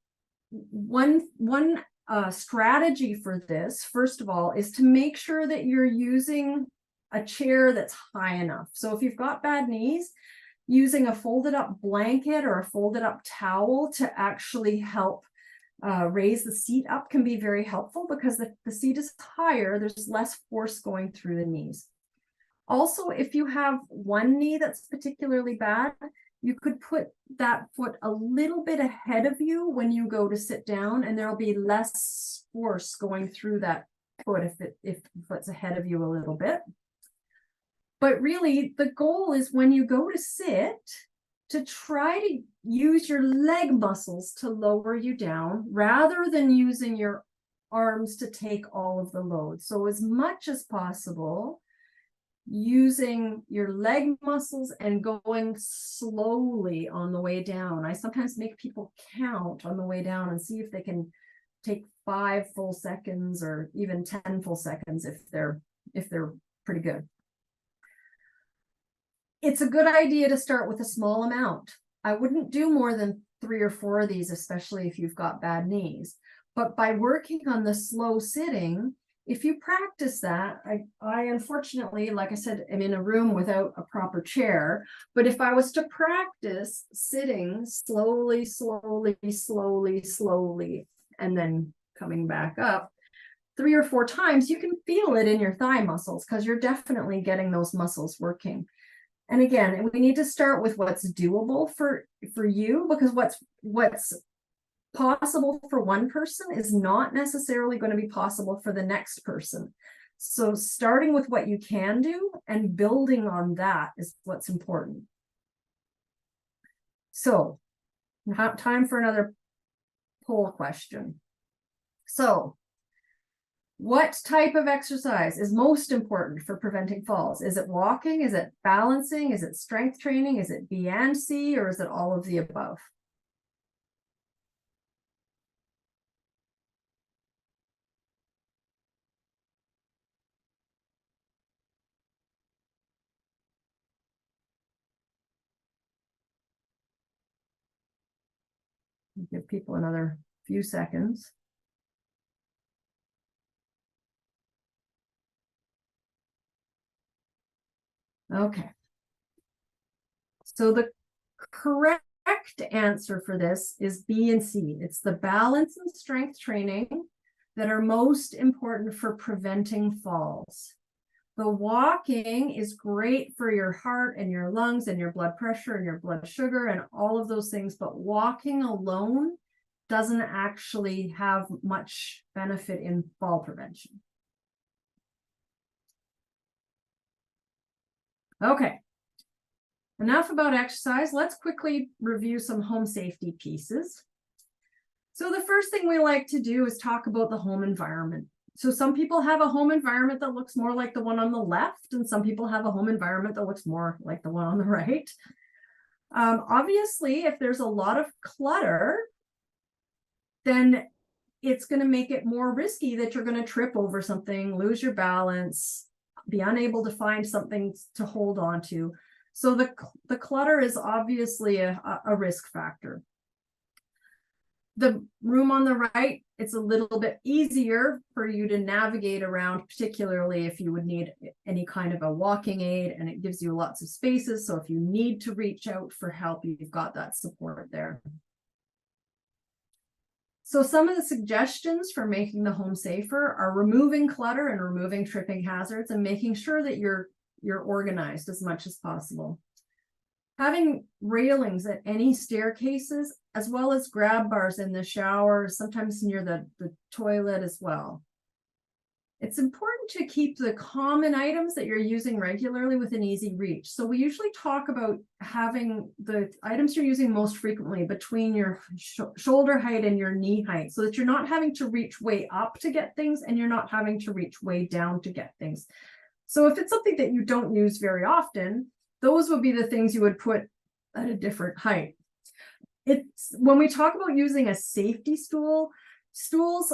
strategy for this, first of all, is to make sure that you're using a chair that's high enough. So if you've got bad knees, using a folded up blanket or a folded up towel to actually help raise the seat up can be very helpful, because the seat is higher, there's less force going through the knees. Also, if you have one knee that's particularly bad, you could put that foot a little bit ahead of you when you go to sit down, and there'll be less force going through that foot if the foot's ahead of you a little bit. But really, the goal is when you go to sit, to try to use your leg muscles to lower you down rather than using your arms to take all of the load. So as much as possible, using your leg muscles and going slowly on the way down. I sometimes make people count on the way down and see if they can take 5 full seconds or even 10 full seconds if they're pretty good. It's a good idea to start with a small amount. I wouldn't do more than 3 or 4 of these, especially if you've got bad knees. But by working on the slow sitting, if you practice that, I unfortunately, like I said, am in a room without a proper chair. But if I was to practice sitting slowly, slowly, slowly, slowly, and then coming back up 3 or 4 times, you can feel it in your thigh muscles, because you're definitely getting those muscles working. And again, we need to start with what's doable for you, because what's possible for one person is not necessarily going to be possible for the next person. So starting with what you can do and building on that is what's important. So time for another poll question. So what type of exercise is most important for preventing falls? Is it walking? Is it balancing? Is it strength training? Is it B and C, or is it all of the above? Give people another few seconds. Okay. So the correct answer for this is B and C. It's the balance and strength training that are most important for preventing falls. The walking is great for your heart and your lungs and your blood pressure and your blood sugar and all of those things, but walking alone doesn't actually have much benefit in fall prevention. Okay, enough about exercise. Let's quickly review some home safety pieces. So the first thing we like to do is talk about the home environment. So some people have a home environment that looks more like the one on the left, and some people have a home environment that looks more like the one on the right. Obviously, if there's a lot of clutter, then it's going to make it more risky that you're going to trip over something, lose your balance, be unable to find something to hold on to. So the clutter is obviously a risk factor. The room on the right, it's a little bit easier for you to navigate around, particularly if you would need any kind of a walking aid, and it gives you lots of spaces. So if you need to reach out for help, you've got that support there. So some of the suggestions for making the home safer are removing clutter and removing tripping hazards and making sure that you're organized as much as possible. Having railings at any staircases, as well as grab bars in the shower, sometimes near the toilet as well. It's important to keep the common items that you're using regularly within easy reach. So we usually talk about having the items you're using most frequently between your shoulder height and your knee height, so that you're not having to reach way up to get things and you're not having to reach way down to get things. So if it's something that you don't use very often, those would be the things you would put at a different height. It's when we talk about using a safety stool, stools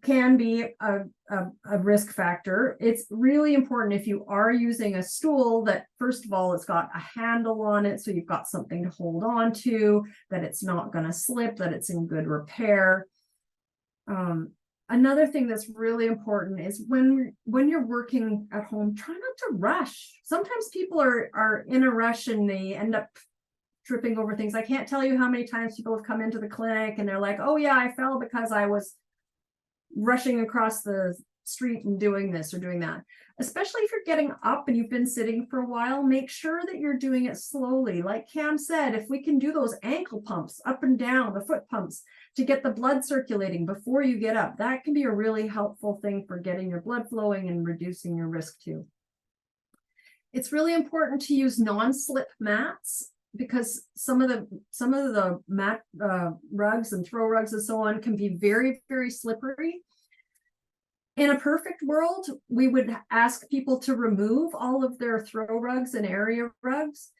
can be a risk factor. It's really important if you are using a stool that, first of all, it's got a handle on it, so you've got something to hold on to, that it's not going to slip, that it's in good repair. Another thing that's really important is when you're working at home, try not to rush. Sometimes people are in a rush and they end up tripping over things. I can't tell you how many times people have come into the clinic and they're like, oh yeah, I fell because I was rushing across the street and doing this or doing that. Especially if you're getting up and you've been sitting for a while, make sure that you're doing it slowly. Like Cam said, if we can do those ankle pumps up and down, the foot pumps to get the blood circulating before you get up, that can be a really helpful thing for getting your blood flowing and reducing your risk too. It's really important to use non-slip mats, because some of the mat rugs and throw rugs and so on can be very, very slippery. In a perfect world, we would ask people to remove all of their throw rugs and area rugs.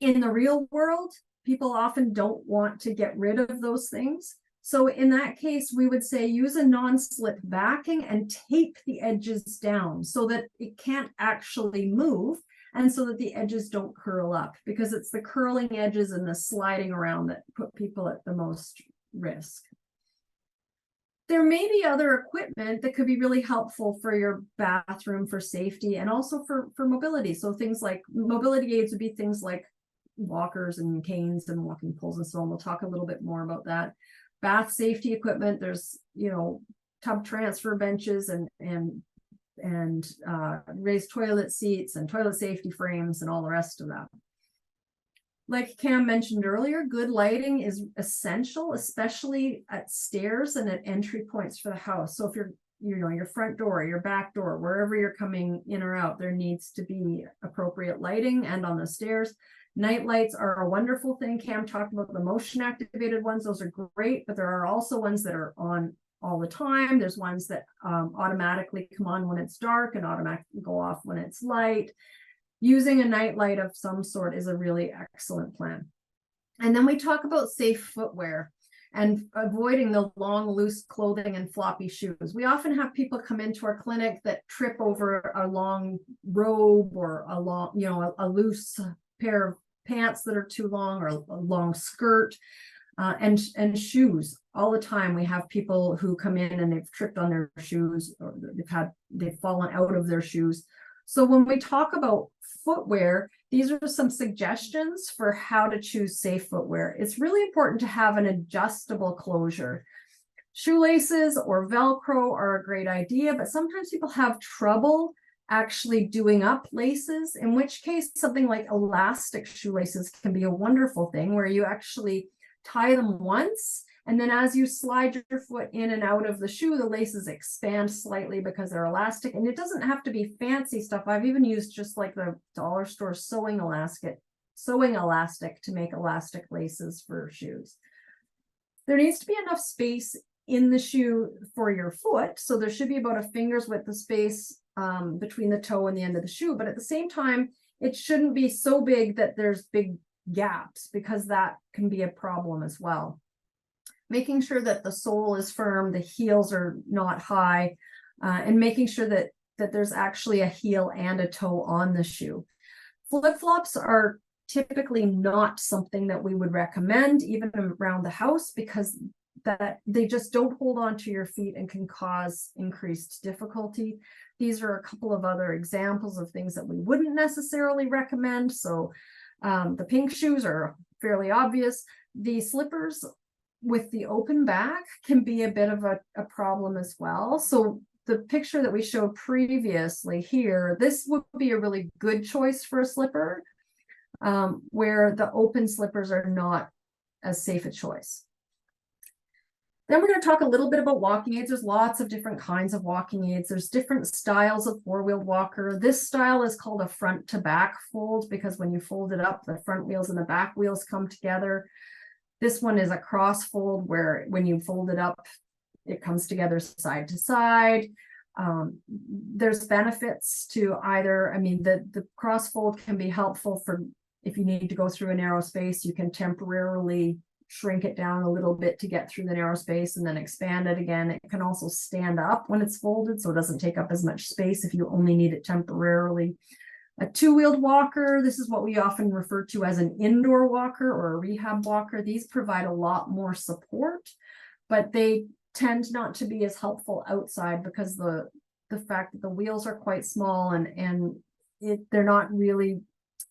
In the real world, people often don't want to get rid of those things. So in that case, we would say use a non-slip backing and tape the edges down so that it can't actually move, and so that the edges don't curl up, because it's the curling edges and the sliding around that put people at the most risk. There may be other equipment that could be really helpful for your bathroom for safety and also for mobility. So things like mobility aids would be things like walkers and canes and walking poles and so on. We'll talk a little bit more about that. Bath safety equipment, there's, tub transfer benches and raised toilet seats and toilet safety frames and all the rest of that. Like Cam mentioned earlier, good lighting is essential, especially at stairs and at entry points for the house. So if you're, your front door, your back door, wherever you're coming in or out, there needs to be appropriate lighting. And on the stairs, night lights are a wonderful thing. Cam talked about the motion activated ones. Those are great, but there are also ones that are on all the time. There's ones that automatically come on when it's dark and automatically go off when it's light. Using a night light of some sort is a really excellent plan. And then we talk about safe footwear and avoiding the long, loose clothing and floppy shoes. We often have people come into our clinic that trip over a long robe or a long, a loose pair of pants that are too long, or a long skirt, and shoes. All the time we have people who come in and they've tripped on their shoes, or they've fallen out of their shoes. So when we talk about footwear, these are some suggestions for how to choose safe footwear. It's really important to have an adjustable closure. Shoelaces or Velcro are a great idea, but sometimes people have trouble actually doing up laces, in which case something like elastic shoelaces can be a wonderful thing, where you actually tie them once, and then as you slide your foot in and out of the shoe, the laces expand slightly because they're elastic. And it doesn't have to be fancy stuff. I've even used just like the dollar store sewing elastic to make elastic laces for shoes. There needs to be enough space in the shoe for your foot. So there should be about a finger's width of space between the toe and the end of the shoe. But at the same time, it shouldn't be so big that there's big gaps, because that can be a problem as well. Making sure that the sole is firm, the heels are not high, and making sure that there's actually a heel and a toe on the shoe. Flip-flops are typically not something that we would recommend even around the house, because that they just don't hold on to your feet and can cause increased difficulty. These are a couple of other examples of things that we wouldn't necessarily recommend. So the pink shoes are fairly obvious. The slippers with the open back can be a bit of a problem as well. So the picture that we showed previously here, this would be a really good choice for a slipper, where the open slippers are not as safe a choice. Then we're going to talk a little bit about walking aids. There's lots of different kinds of walking aids. There's different styles of four-wheeled walker. This style is called a front to back fold, because when you fold it up, the front wheels and the back wheels come together. This one is a cross fold, where when you fold it up, it comes together side to side. There's benefits to either, I mean, the crossfold can be helpful for if you need to go through a narrow space, you can temporarily shrink it down a little bit to get through the narrow space and then expand it again. It can also stand up when it's folded, so it doesn't take up as much space if you only need it temporarily. A two-wheeled walker, this is what we often refer to as an indoor walker or a rehab walker. These provide a lot more support, but they tend not to be as helpful outside because the fact that the wheels are quite small and they're not really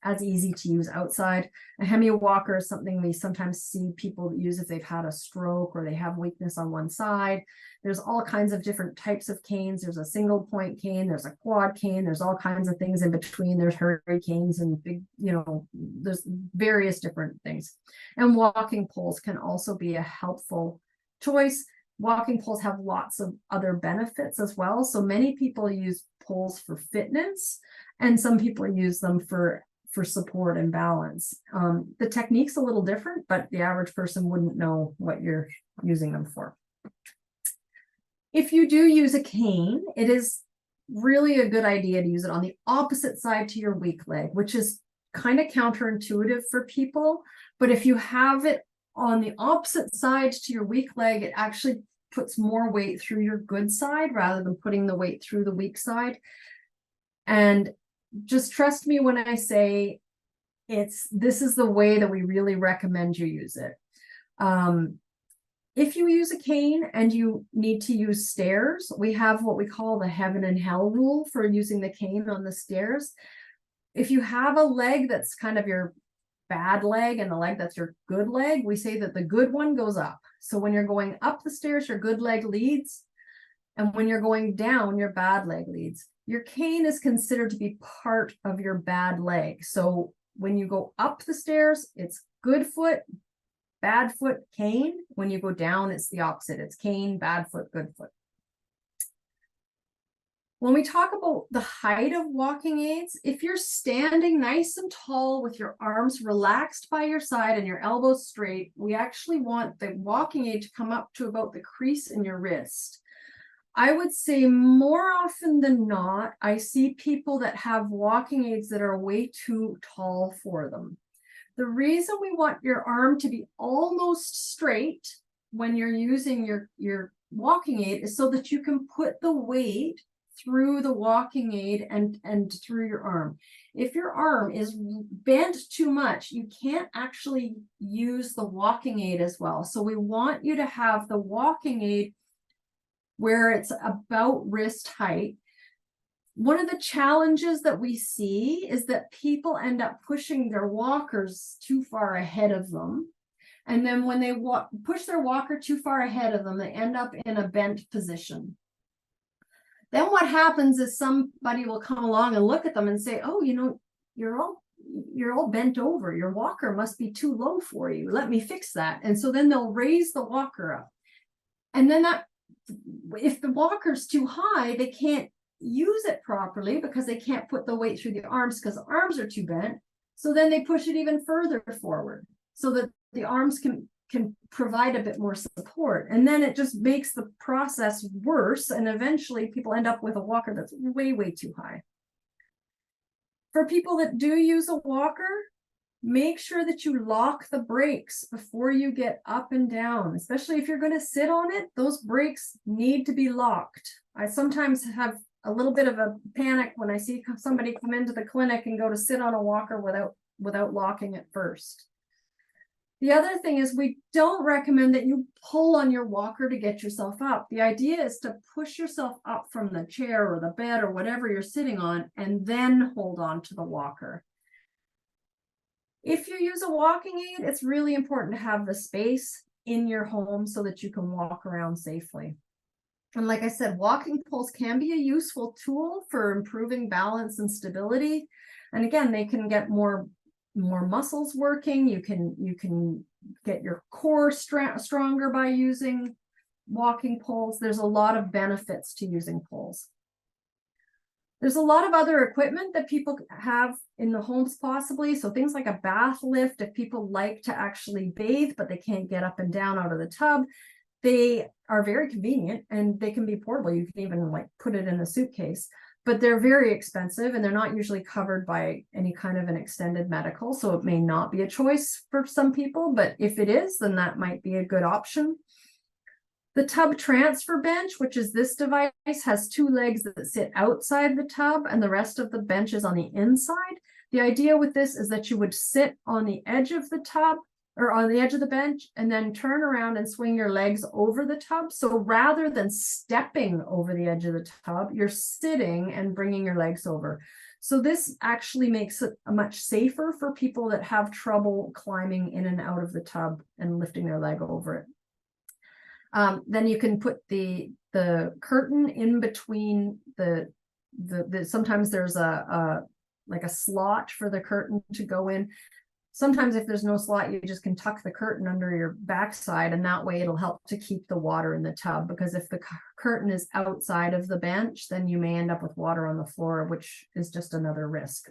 as easy to use outside. A hemi walker is something we sometimes see people use if they've had a stroke or they have weakness on one side. There's all kinds of different types of canes. There's a single point cane, there's a quad cane, there's all kinds of things in between. There's hurricanes and big, there's various different things. And walking poles can also be a helpful choice. Walking poles have lots of other benefits as well. So many people use poles for fitness, and some people use them for support and balance. The technique's a little different, but the average person wouldn't know what you're using them for. If you do use a cane, it is really a good idea to use it on the opposite side to your weak leg, which is kind of counterintuitive for people. But if you have it on the opposite side to your weak leg, it actually puts more weight through your good side rather than putting the weight through the weak side. And just trust me when I say this is the way that we really recommend you use it. If you use a cane and you need to use stairs, we have what we call the heaven and hell rule for using the cane on the stairs. If you have a leg that's kind of your bad leg and the leg that's your good leg, we say that the good one goes up. So when you're going up the stairs, your good leg leads. And when you're going down, your bad leg leads. Your cane is considered to be part of your bad leg. So when you go up the stairs, it's good foot, bad foot, cane. When you go down, it's the opposite. It's cane, bad foot, good foot. When we talk about the height of walking aids, if you're standing nice and tall with your arms relaxed by your side and your elbows straight, we actually want the walking aid to come up to about the crease in your wrist. I would say more often than not, I see people that have walking aids that are way too tall for them. The reason we want your arm to be almost straight when you're using your walking aid is so that you can put the weight through the walking aid and through your arm. If your arm is bent too much, you can't actually use the walking aid as well. So we want you to have the walking aid where it's about wrist height. One of the challenges that we see is that people end up pushing their walkers too far ahead of them. And then when they push their walker too far ahead of them, they end up in a bent position. Then what happens is somebody will come along and look at them and say, oh, you're all bent over. Your walker must be too low for you. Let me fix that. And so then they'll raise the walker up. And then if the walker's too high, they can't use it properly because they can't put the weight through the arms because the arms are too bent. So then they push it even further forward so that the arms can provide a bit more support. And then it just makes the process worse. And eventually people end up with a walker that's way, way too high. For people that do use a walker, make sure that you lock the brakes before you get up and down, especially if you're going to sit on it. Those brakes need to be locked. I sometimes have a little bit of a panic when I see somebody come into the clinic and go to sit on a walker without locking it first. The other thing is we don't recommend that you pull on your walker to get yourself up. The idea is to push yourself up from the chair or the bed or whatever you're sitting on and then hold on to the walker. If you use a walking aid, it's really important to have the space in your home so that you can walk around safely. And like I said, walking poles can be a useful tool for improving balance and stability. And again, they can get more muscles working. You can get your core stronger by using walking poles. There's a lot of benefits to using poles. There's a lot of other equipment that people have in the homes possibly. So things like a bath lift, if people like to actually bathe, but they can't get up and down out of the tub, They are very convenient and they can be portable. You can even like put it in a suitcase, but they're very expensive and they're not usually covered by any kind of an extended medical. So it may not be a choice for some people, but if it is, then that might be a good option. The tub transfer bench, which is this device, has two legs that sit outside the tub and the rest of the bench is on the inside. The idea with this is that you would sit on the edge of the tub or on the edge of the bench and then turn around and swing your legs over the tub. So rather than stepping over the edge of the tub, you're sitting and bringing your legs over. So this actually makes it much safer for people that have trouble climbing in and out of the tub and lifting their leg over it. Then you can put the curtain in between sometimes there's like a slot for the curtain to go in. Sometimes if there's no slot, you just can tuck the curtain under your backside, and that way it'll help to keep the water in the tub, because if the curtain is outside of the bench, then you may end up with water on the floor, which is just another risk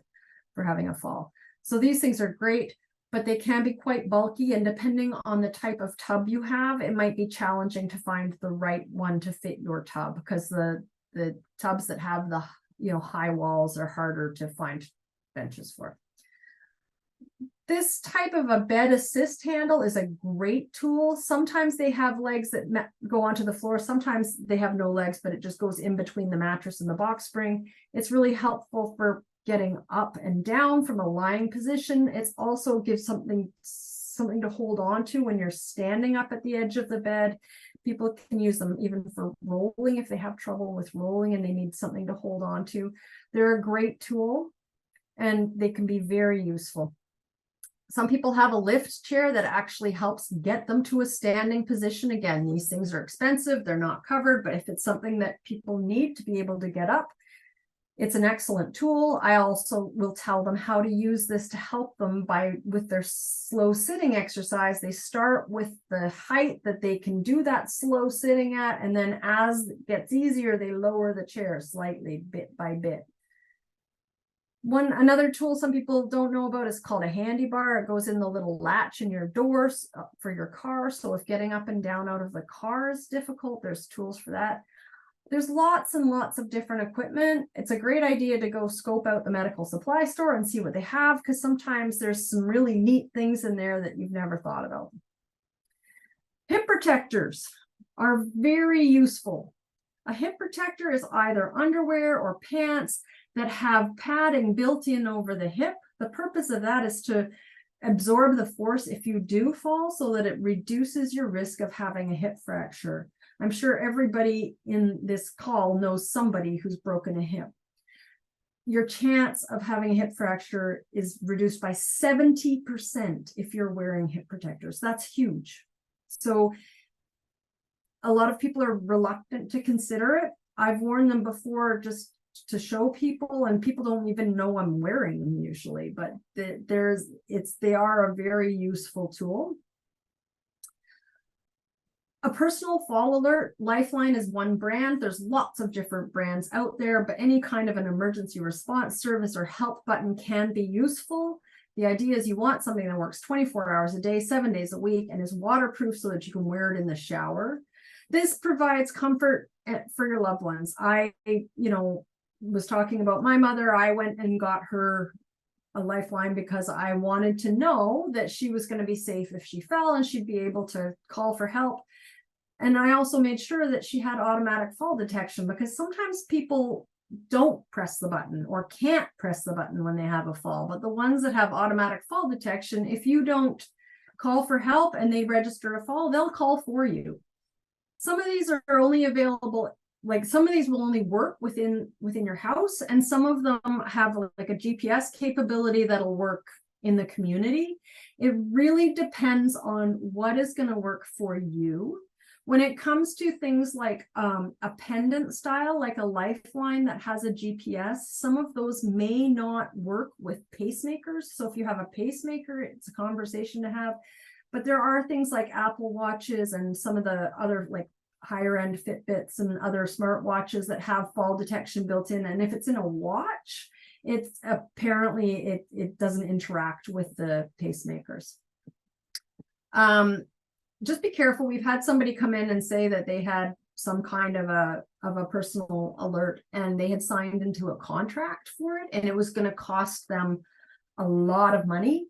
for having a fall. So these things are great, but they can be quite bulky, and depending on the type of tub you have, it might be challenging to find the right one to fit your tub, because the tubs that have the high walls are harder to find benches for. This type of a bed assist handle is a great tool. Sometimes they have legs that go onto the floor. Sometimes they have no legs, but it just goes in between the mattress and the box spring. It's really helpful for getting up and down from a lying position. It also gives something to hold on to when you're standing up at the edge of the bed. People can use them even for rolling if they have trouble with rolling and they need something to hold on to. They're a great tool and they can be very useful. Some people have a lift chair that actually helps get them to a standing position. Again, these things are expensive, they're not covered, but if it's something that people need to be able to get up, it's an excellent tool. I also will tell them how to use this to help them with their slow sitting exercise. They start with the height that they can do that slow sitting at, and then as it gets easier, they lower the chair slightly, bit by bit. Another tool some people don't know about is called a handy bar. It goes in the little latch in your doors for your car. So if getting up and down out of the car is difficult, there's tools for that. There's lots and lots of different equipment. It's a great idea to go scope out the medical supply store and see what they have, because sometimes there's some really neat things in there that you've never thought about. Hip protectors are very useful. A hip protector is either underwear or pants that have padding built in over the hip. The purpose of that is to absorb the force if you do fall, so that it reduces your risk of having a hip fracture. I'm sure everybody in this call knows somebody who's broken a hip. Your chance of having a hip fracture is reduced by 70% if you're wearing hip protectors. That's huge. So a lot of people are reluctant to consider it. I've worn them before just to show people, and people don't even know I'm wearing them usually, but they are a very useful tool. A personal fall alert, Lifeline is one brand. There's lots of different brands out there, but any kind of an emergency response service or help button can be useful. The idea is you want something that works 24 hours a day, 7 days a week, and is waterproof so that you can wear it in the shower. This provides comfort for your loved ones. I was talking about my mother. I went and got her a Lifeline because I wanted to know that she was going to be safe if she fell and she'd be able to call for help. And I also made sure that she had automatic fall detection, because sometimes people don't press the button or can't press the button when they have a fall. But the ones that have automatic fall detection, if you don't call for help and they register a fall, they'll call for you. Some of these are only available, like some of these will only work within your house, and some of them have like a GPS capability that'll work in the community. It really depends on what is going to work for you. When it comes to things like a pendant style, like a Lifeline that has a GPS, some of those may not work with pacemakers. So if you have a pacemaker, it's a conversation to have. But there are things like Apple Watches and some of the other like higher end Fitbits and other smartwatches that have fall detection built in. And if it's in a watch, it's apparently it doesn't interact with the pacemakers. just be careful. We've had somebody come in and say that they had some kind of a personal alert, and they had signed into a contract for it, and it was going to cost them a lot of money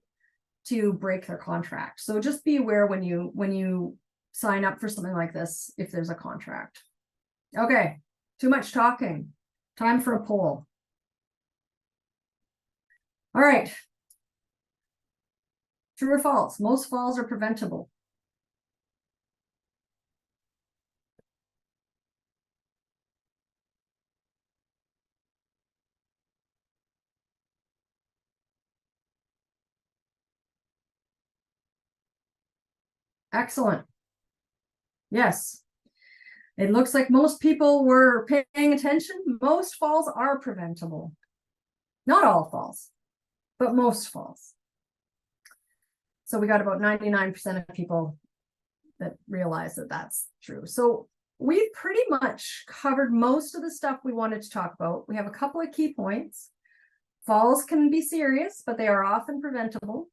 to break their contract. So just be aware when you sign up for something like this, if there's a contract. Okay, too much talking. Time for a poll. All right. True or false? Most falls are preventable. Excellent. Yes. It looks like most people were paying attention. Most falls are preventable. Not all falls, but most falls. So we got about 99% of people that realize that that's true. So we've pretty much covered most of the stuff we wanted to talk about. We have a couple of key points. Falls can be serious, but they are often preventable.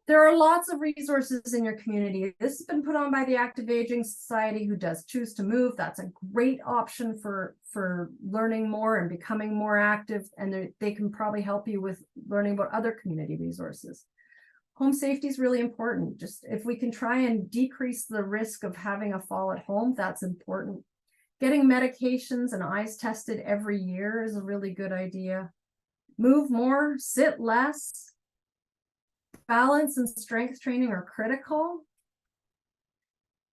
There are lots of resources in your community. This has been put on by the Active Aging Society, who does Choose to Move. That's a great option for learning more and becoming more active, and they can probably help you with learning about other community resources. Home safety is really important. Just if we can try and decrease the risk of having a fall at home, that's important. Getting medications and eyes tested every year is a really good idea. Move more, sit less. Balance and strength training are critical.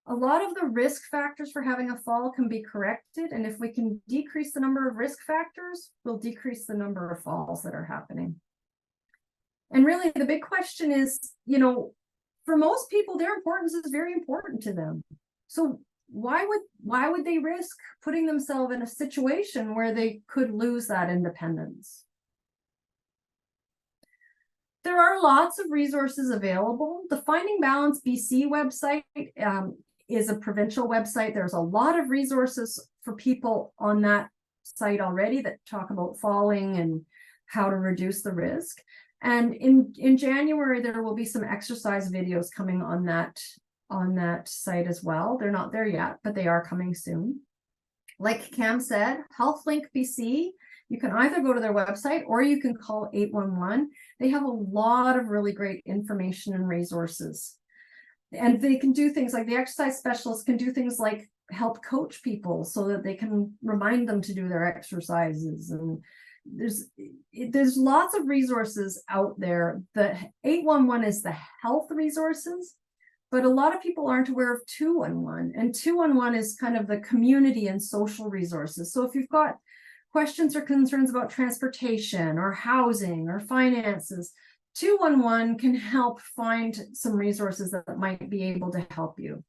A lot of the risk factors for having a fall can be corrected, and if we can decrease the number of risk factors, we'll decrease the number of falls that are happening. And really, the big question is, for most people, their importance is very important to them. So why would they risk putting themselves in a situation where they could lose that independence? There are lots of resources available. The Finding Balance BC website is a provincial website. There's a lot of resources for people on that site already that talk about falling and how to reduce the risk. And in January, there will be some exercise videos coming on that site as well. They're not there yet, but they are coming soon. Like Cam said, HealthLink BC, you can either go to their website or you can call 811. They have a lot of really great information and resources. And they can do things like the exercise specialists can do things like help coach people so that they can remind them to do their exercises. And there's lots of resources out there. The 811 is the health resources, but a lot of people aren't aware of 211. And 211 is kind of the community and social resources. So if you've got questions or concerns about transportation or housing or finances, 211 can help find some resources that might be able to help you.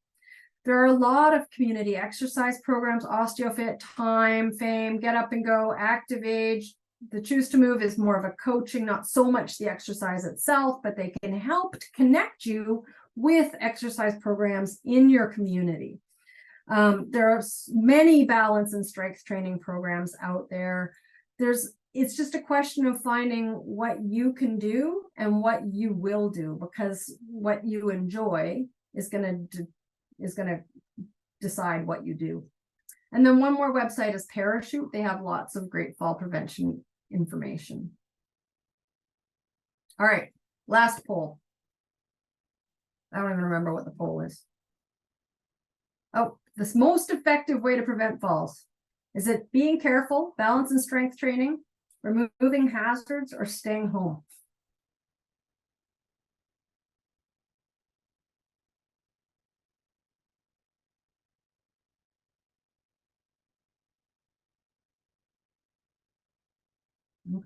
There are a lot of community exercise programs: OsteoFit, Time, Fame, Get Up and Go, Active Age. The Choose to Move is more of a coaching, not so much the exercise itself, but they can help to connect you with exercise programs in your community. There are many balance and strength training programs out there. It's just a question of finding what you can do and what you will do, because what you enjoy is going to decide what you do. And then one more website is Parachute. They have lots of great fall prevention information. All right, last poll. I don't even remember what the poll is. Oh, the most effective way to prevent falls. Is it being careful, balance and strength training, removing hazards, or staying home?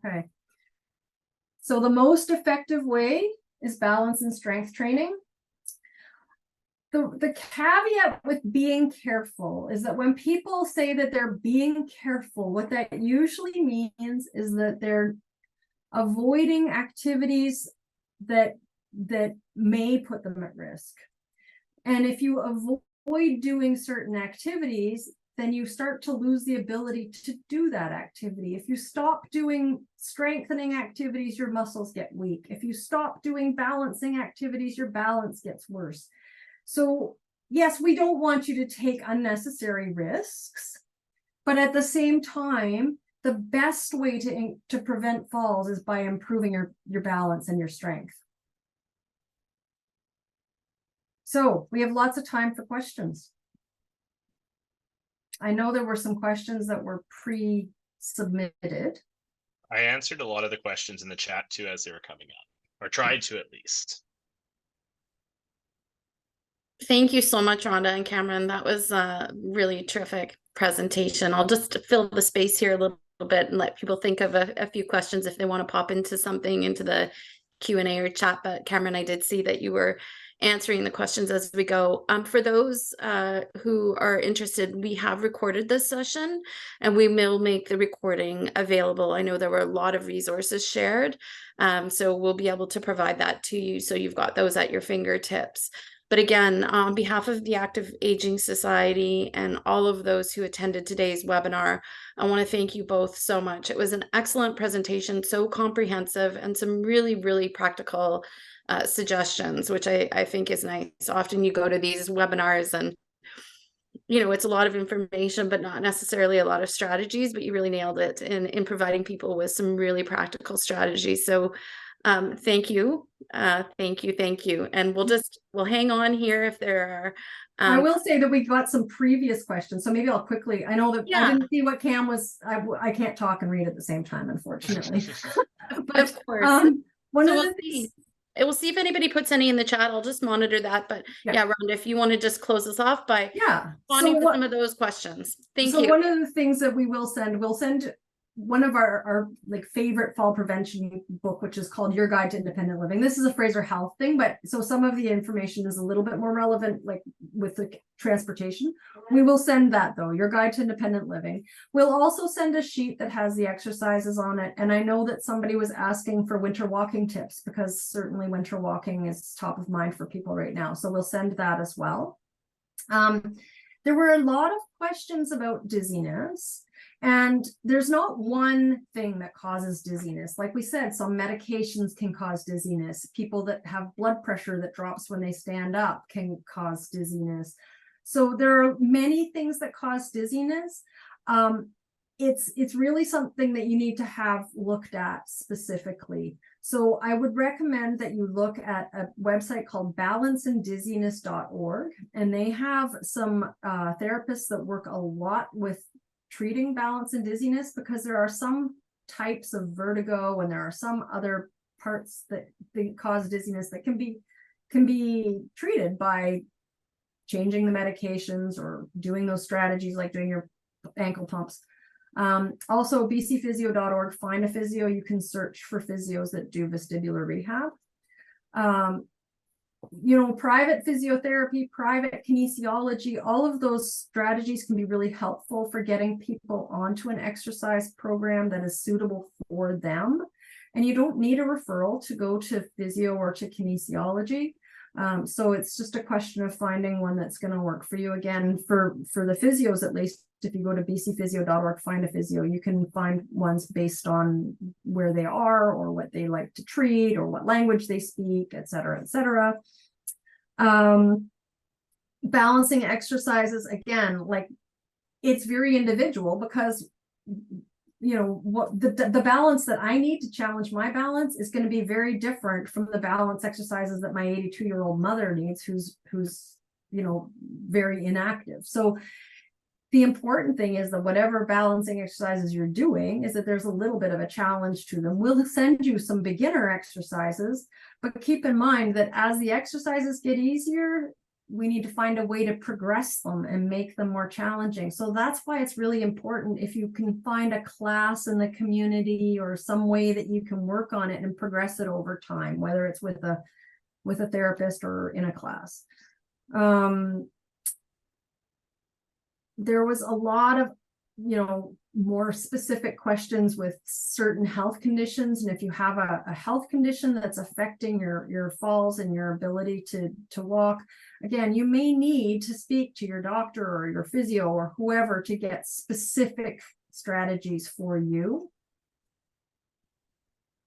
Okay. So the most effective way is balance and strength training. The caveat with being careful is that when people say that they're being careful, what that usually means is that they're avoiding activities that may put them at risk. And if you avoid doing certain activities, then you start to lose the ability to do that activity. If you stop doing strengthening activities, your muscles get weak. If you stop doing balancing activities, your balance gets worse. So yes, we don't want you to take unnecessary risks, but at the same time, the best way to prevent falls is by improving your balance and your strength. So we have lots of time for questions. I know there were some questions that were pre-submitted. I answered a lot of the questions in the chat too as they were coming up, or tried to at least. Thank you so much, Rhonda and Cameron. That was a really terrific presentation. I'll just fill the space here a little bit and let people think of a few questions if they want to pop into something into the Q&A or chat. But Cameron, I did see that you were answering the questions as we go. For those who are interested, we have recorded this session and we will make the recording available. I know there were a lot of resources shared, so we'll be able to provide that to you so you've got those at your fingertips. But again, on behalf of the Active Aging Society and all of those who attended today's webinar, I want to thank you both so much. It was an excellent presentation, so comprehensive, and some really, really practical suggestions, which I think is nice. Often you go to these webinars and, you know, it's a lot of information, but not necessarily a lot of strategies, but you really nailed it in providing people with some really practical strategies. So thank you. Thank you. And we'll hang on here if there are. I will say that we got some previous questions, so maybe I'll quickly, I know that I didn't see what Cam was, I can't talk and read at the same time, unfortunately. But of course. We'll see if anybody puts any in the chat. I'll just monitor that. But yeah, Rhonda, if you want to just close us off by responding to some of those questions. Thank you. So one of the things that we'll send one of our like favorite fall prevention book, which is called Your Guide to Independent Living. This is a Fraser Health thing, but so some of the information is a little bit more relevant, like with the transportation. We will send that though, Your Guide to Independent Living. We'll also send a sheet that has the exercises on it. And I know that somebody was asking for winter walking tips, because certainly winter walking is top of mind for people right now. So we'll send that as well. There were a lot of questions about dizziness. And there's not one thing that causes dizziness. Like we said, some medications can cause dizziness. People that have blood pressure that drops when they stand up can cause dizziness. So there are many things that cause dizziness. It's really something that you need to have looked at specifically. So I would recommend that you look at a website called balanceanddizziness.org, and they have some therapists that work a lot with treating balance and dizziness, because there are some types of vertigo and there are some other parts that cause dizziness that can be treated by changing the medications or doing those strategies like doing your ankle pumps. Also bcphysio.org, find a physio. You can search for physios that do vestibular rehab. You know, private physiotherapy, private kinesiology, all of those strategies can be really helpful for getting people onto an exercise program that is suitable for them. And you don't need a referral to go to physio or to kinesiology. So it's just a question of finding one that's going to work for you. Again, for the physios, at least, if you go to bcphysio.org, find a physio, you can find ones based on where they are or what they like to treat or what language they speak, et cetera, et cetera. Balancing exercises, again, like it's very individual, because you know what the balance that I need to challenge my balance is going to be very different from the balance exercises that my 82-year-old mother needs, who's you know very inactive. So the important thing is that whatever balancing exercises you're doing is that there's a little bit of a challenge to them. We'll send you some beginner exercises, but keep in mind that as the exercises get easier, we need to find a way to progress them and make them more challenging. So that's why it's really important if you can find a class in the community or some way that you can work on it and progress it over time, whether it's with a therapist or in a class. There was a lot of, you know, more specific questions with certain health conditions. And if you have a health condition that's affecting your falls and your ability to walk, again, you may need to speak to your doctor or your physio or whoever to get specific strategies for you.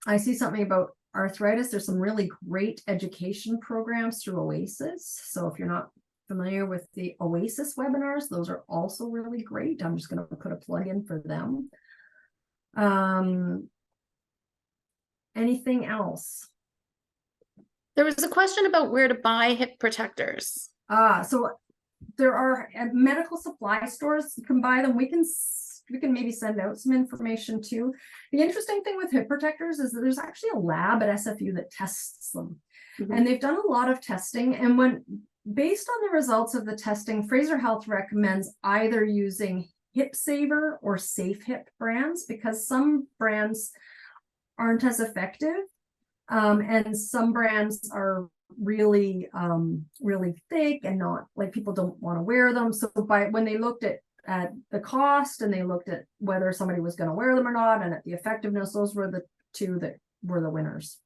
I see something about arthritis, there's some really great education programs through OASIS. So if you're not familiar with the OASIS webinars, those are also really great. I'm just going to put a plug in for them. Anything else? There was a question about where to buy hip protectors. So there are at medical supply stores, you can buy them. We can maybe send out some information too. The interesting thing with hip protectors is that there's actually a lab at SFU that tests them. And they've done a lot of testing. And when based on the results of the testing, Fraser Health recommends either using Hip Saver or Safe Hip brands, because some brands aren't as effective. And some brands are really, really thick and not like people don't want to wear them. So when they looked at the cost and they looked at whether somebody was going to wear them or not, and at the effectiveness, those were the two that were the winners.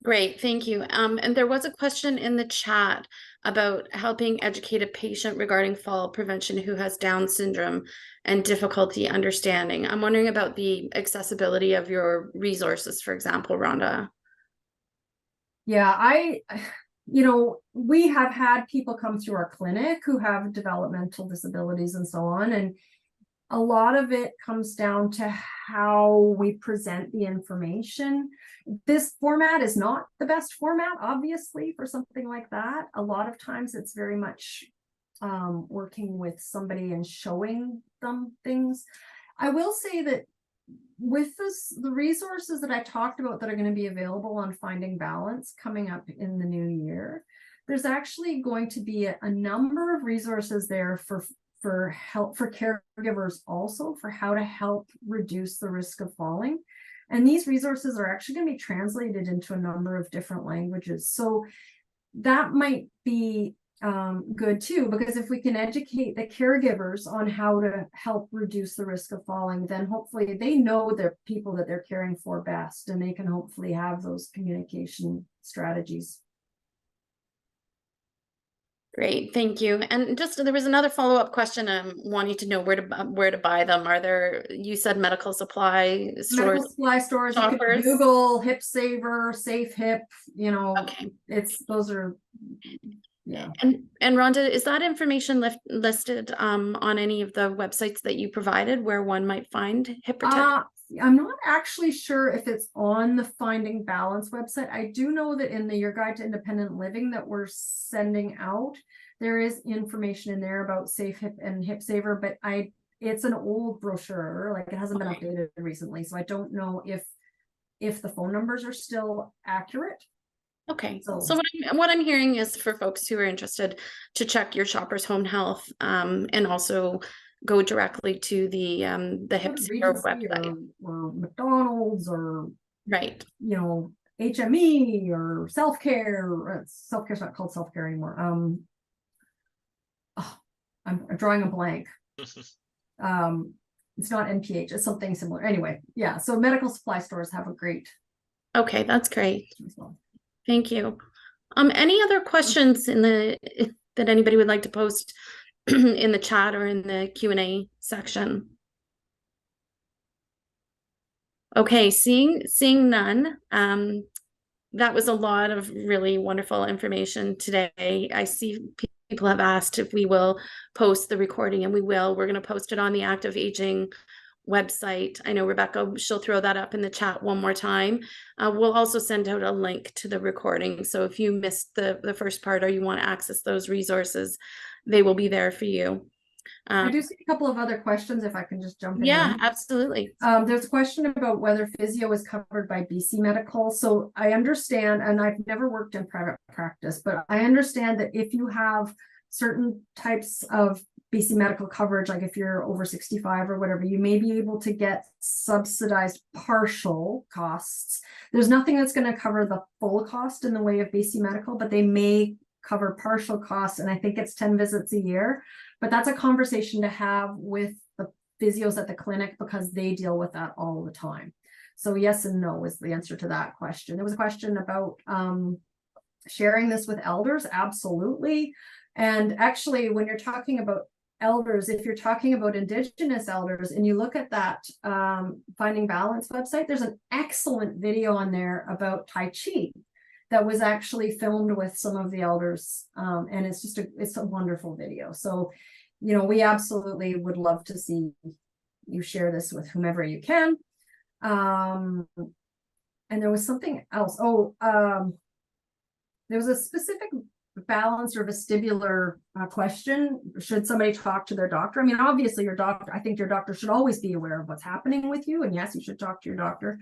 Great, thank you. And there was a question in the chat about helping educate a patient regarding fall prevention who has Down syndrome and difficulty understanding. I'm wondering about the accessibility of your resources, for example, Rhonda. Yeah, we have had people come through our clinic who have developmental disabilities and so on. And a lot of it comes down to how we present the information. This format is not the best format, obviously, for something like that. A lot of times it's very much working with somebody and showing them things. I will say that with the resources that I talked about that are going to be available on Finding Balance coming up in the new year, there's actually going to be a number of resources there for help for caregivers, also for how to help reduce the risk of falling. And these resources are actually going to be translated into a number of different languages. So that might be good too, because if we can educate the caregivers on how to help reduce the risk of falling, then hopefully they know the people that they're caring for best, and they can hopefully have those communication strategies. Great, thank you. And just there was another follow-up question. Wanting to know where to buy them. Are there? You said medical supply stores. Medical supply stores. You can Google Hip Saver, Safe Hip. Okay. Those are. Yeah. And Rhonda, is that information listed on any of the websites that you provided where one might find hip protection? I'm not actually sure if it's on the Finding Balance website. I do know that in the Your Guide to Independent Living that we're sending out, there is information in there about Safe Hip and Hip Saver, but it's an old brochure, like it hasn't been updated recently. So I don't know if the phone numbers are still accurate. Okay, so what I'm hearing is for folks who are interested to check your Shoppers Home Health and also go directly to the Hip Saver website or McDonald's or right, HME or self-care. Self-care's not called self-care anymore. I'm drawing a blank. It's not NPH, it's something similar. Anyway, yeah, so medical supply stores have a great. Okay, that's great. Thank you. Any other questions that anybody would like to post in the chat or in the Q&A section? Okay, seeing none. That was a lot of really wonderful information today. I see people have asked if we will post the recording, and we will. We're going to post it on the Active Aging website. I know Rebecca, she'll throw that up in the chat one more time. We'll also send out a link to the recording. So if you missed the first part or you want to access those resources, they will be there for you. I do see a couple of other questions if I can just jump in. Yeah, absolutely. There's a question about whether physio is covered by BC Medical. So I understand, and I've never worked in private practice, but I understand that if you have certain types of BC Medical coverage, like if you're over 65 or whatever, you may be able to get subsidized partial costs. There's nothing that's going to cover the full cost in the way of BC Medical, but they may cover partial costs, and I think it's 10 visits a year. But that's a conversation to have with the physios at the clinic, because they deal with that all the time. So yes and no is the answer to that question. There was a question about sharing this with elders. Absolutely. And actually, when you're talking about elders, if you're talking about Indigenous elders and you look at that Finding Balance website, there's an excellent video on there about Tai Chi that was actually filmed with some of the elders. And it's just it's a wonderful video. So, you know, we absolutely would love to see you share this with whomever you can. And there was something else. There was a specific balance or vestibular question. Should somebody talk to their doctor? I mean, obviously your doctor, I think your doctor should always be aware of what's happening with you. And yes, you should talk to your doctor,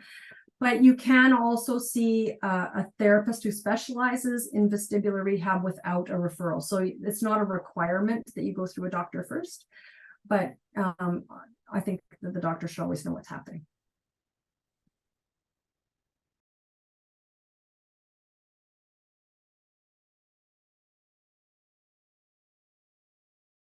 but you can also see a therapist who specializes in vestibular rehab without a referral. So it's not a requirement that you go through a doctor first, but I think that the doctor should always know what's happening.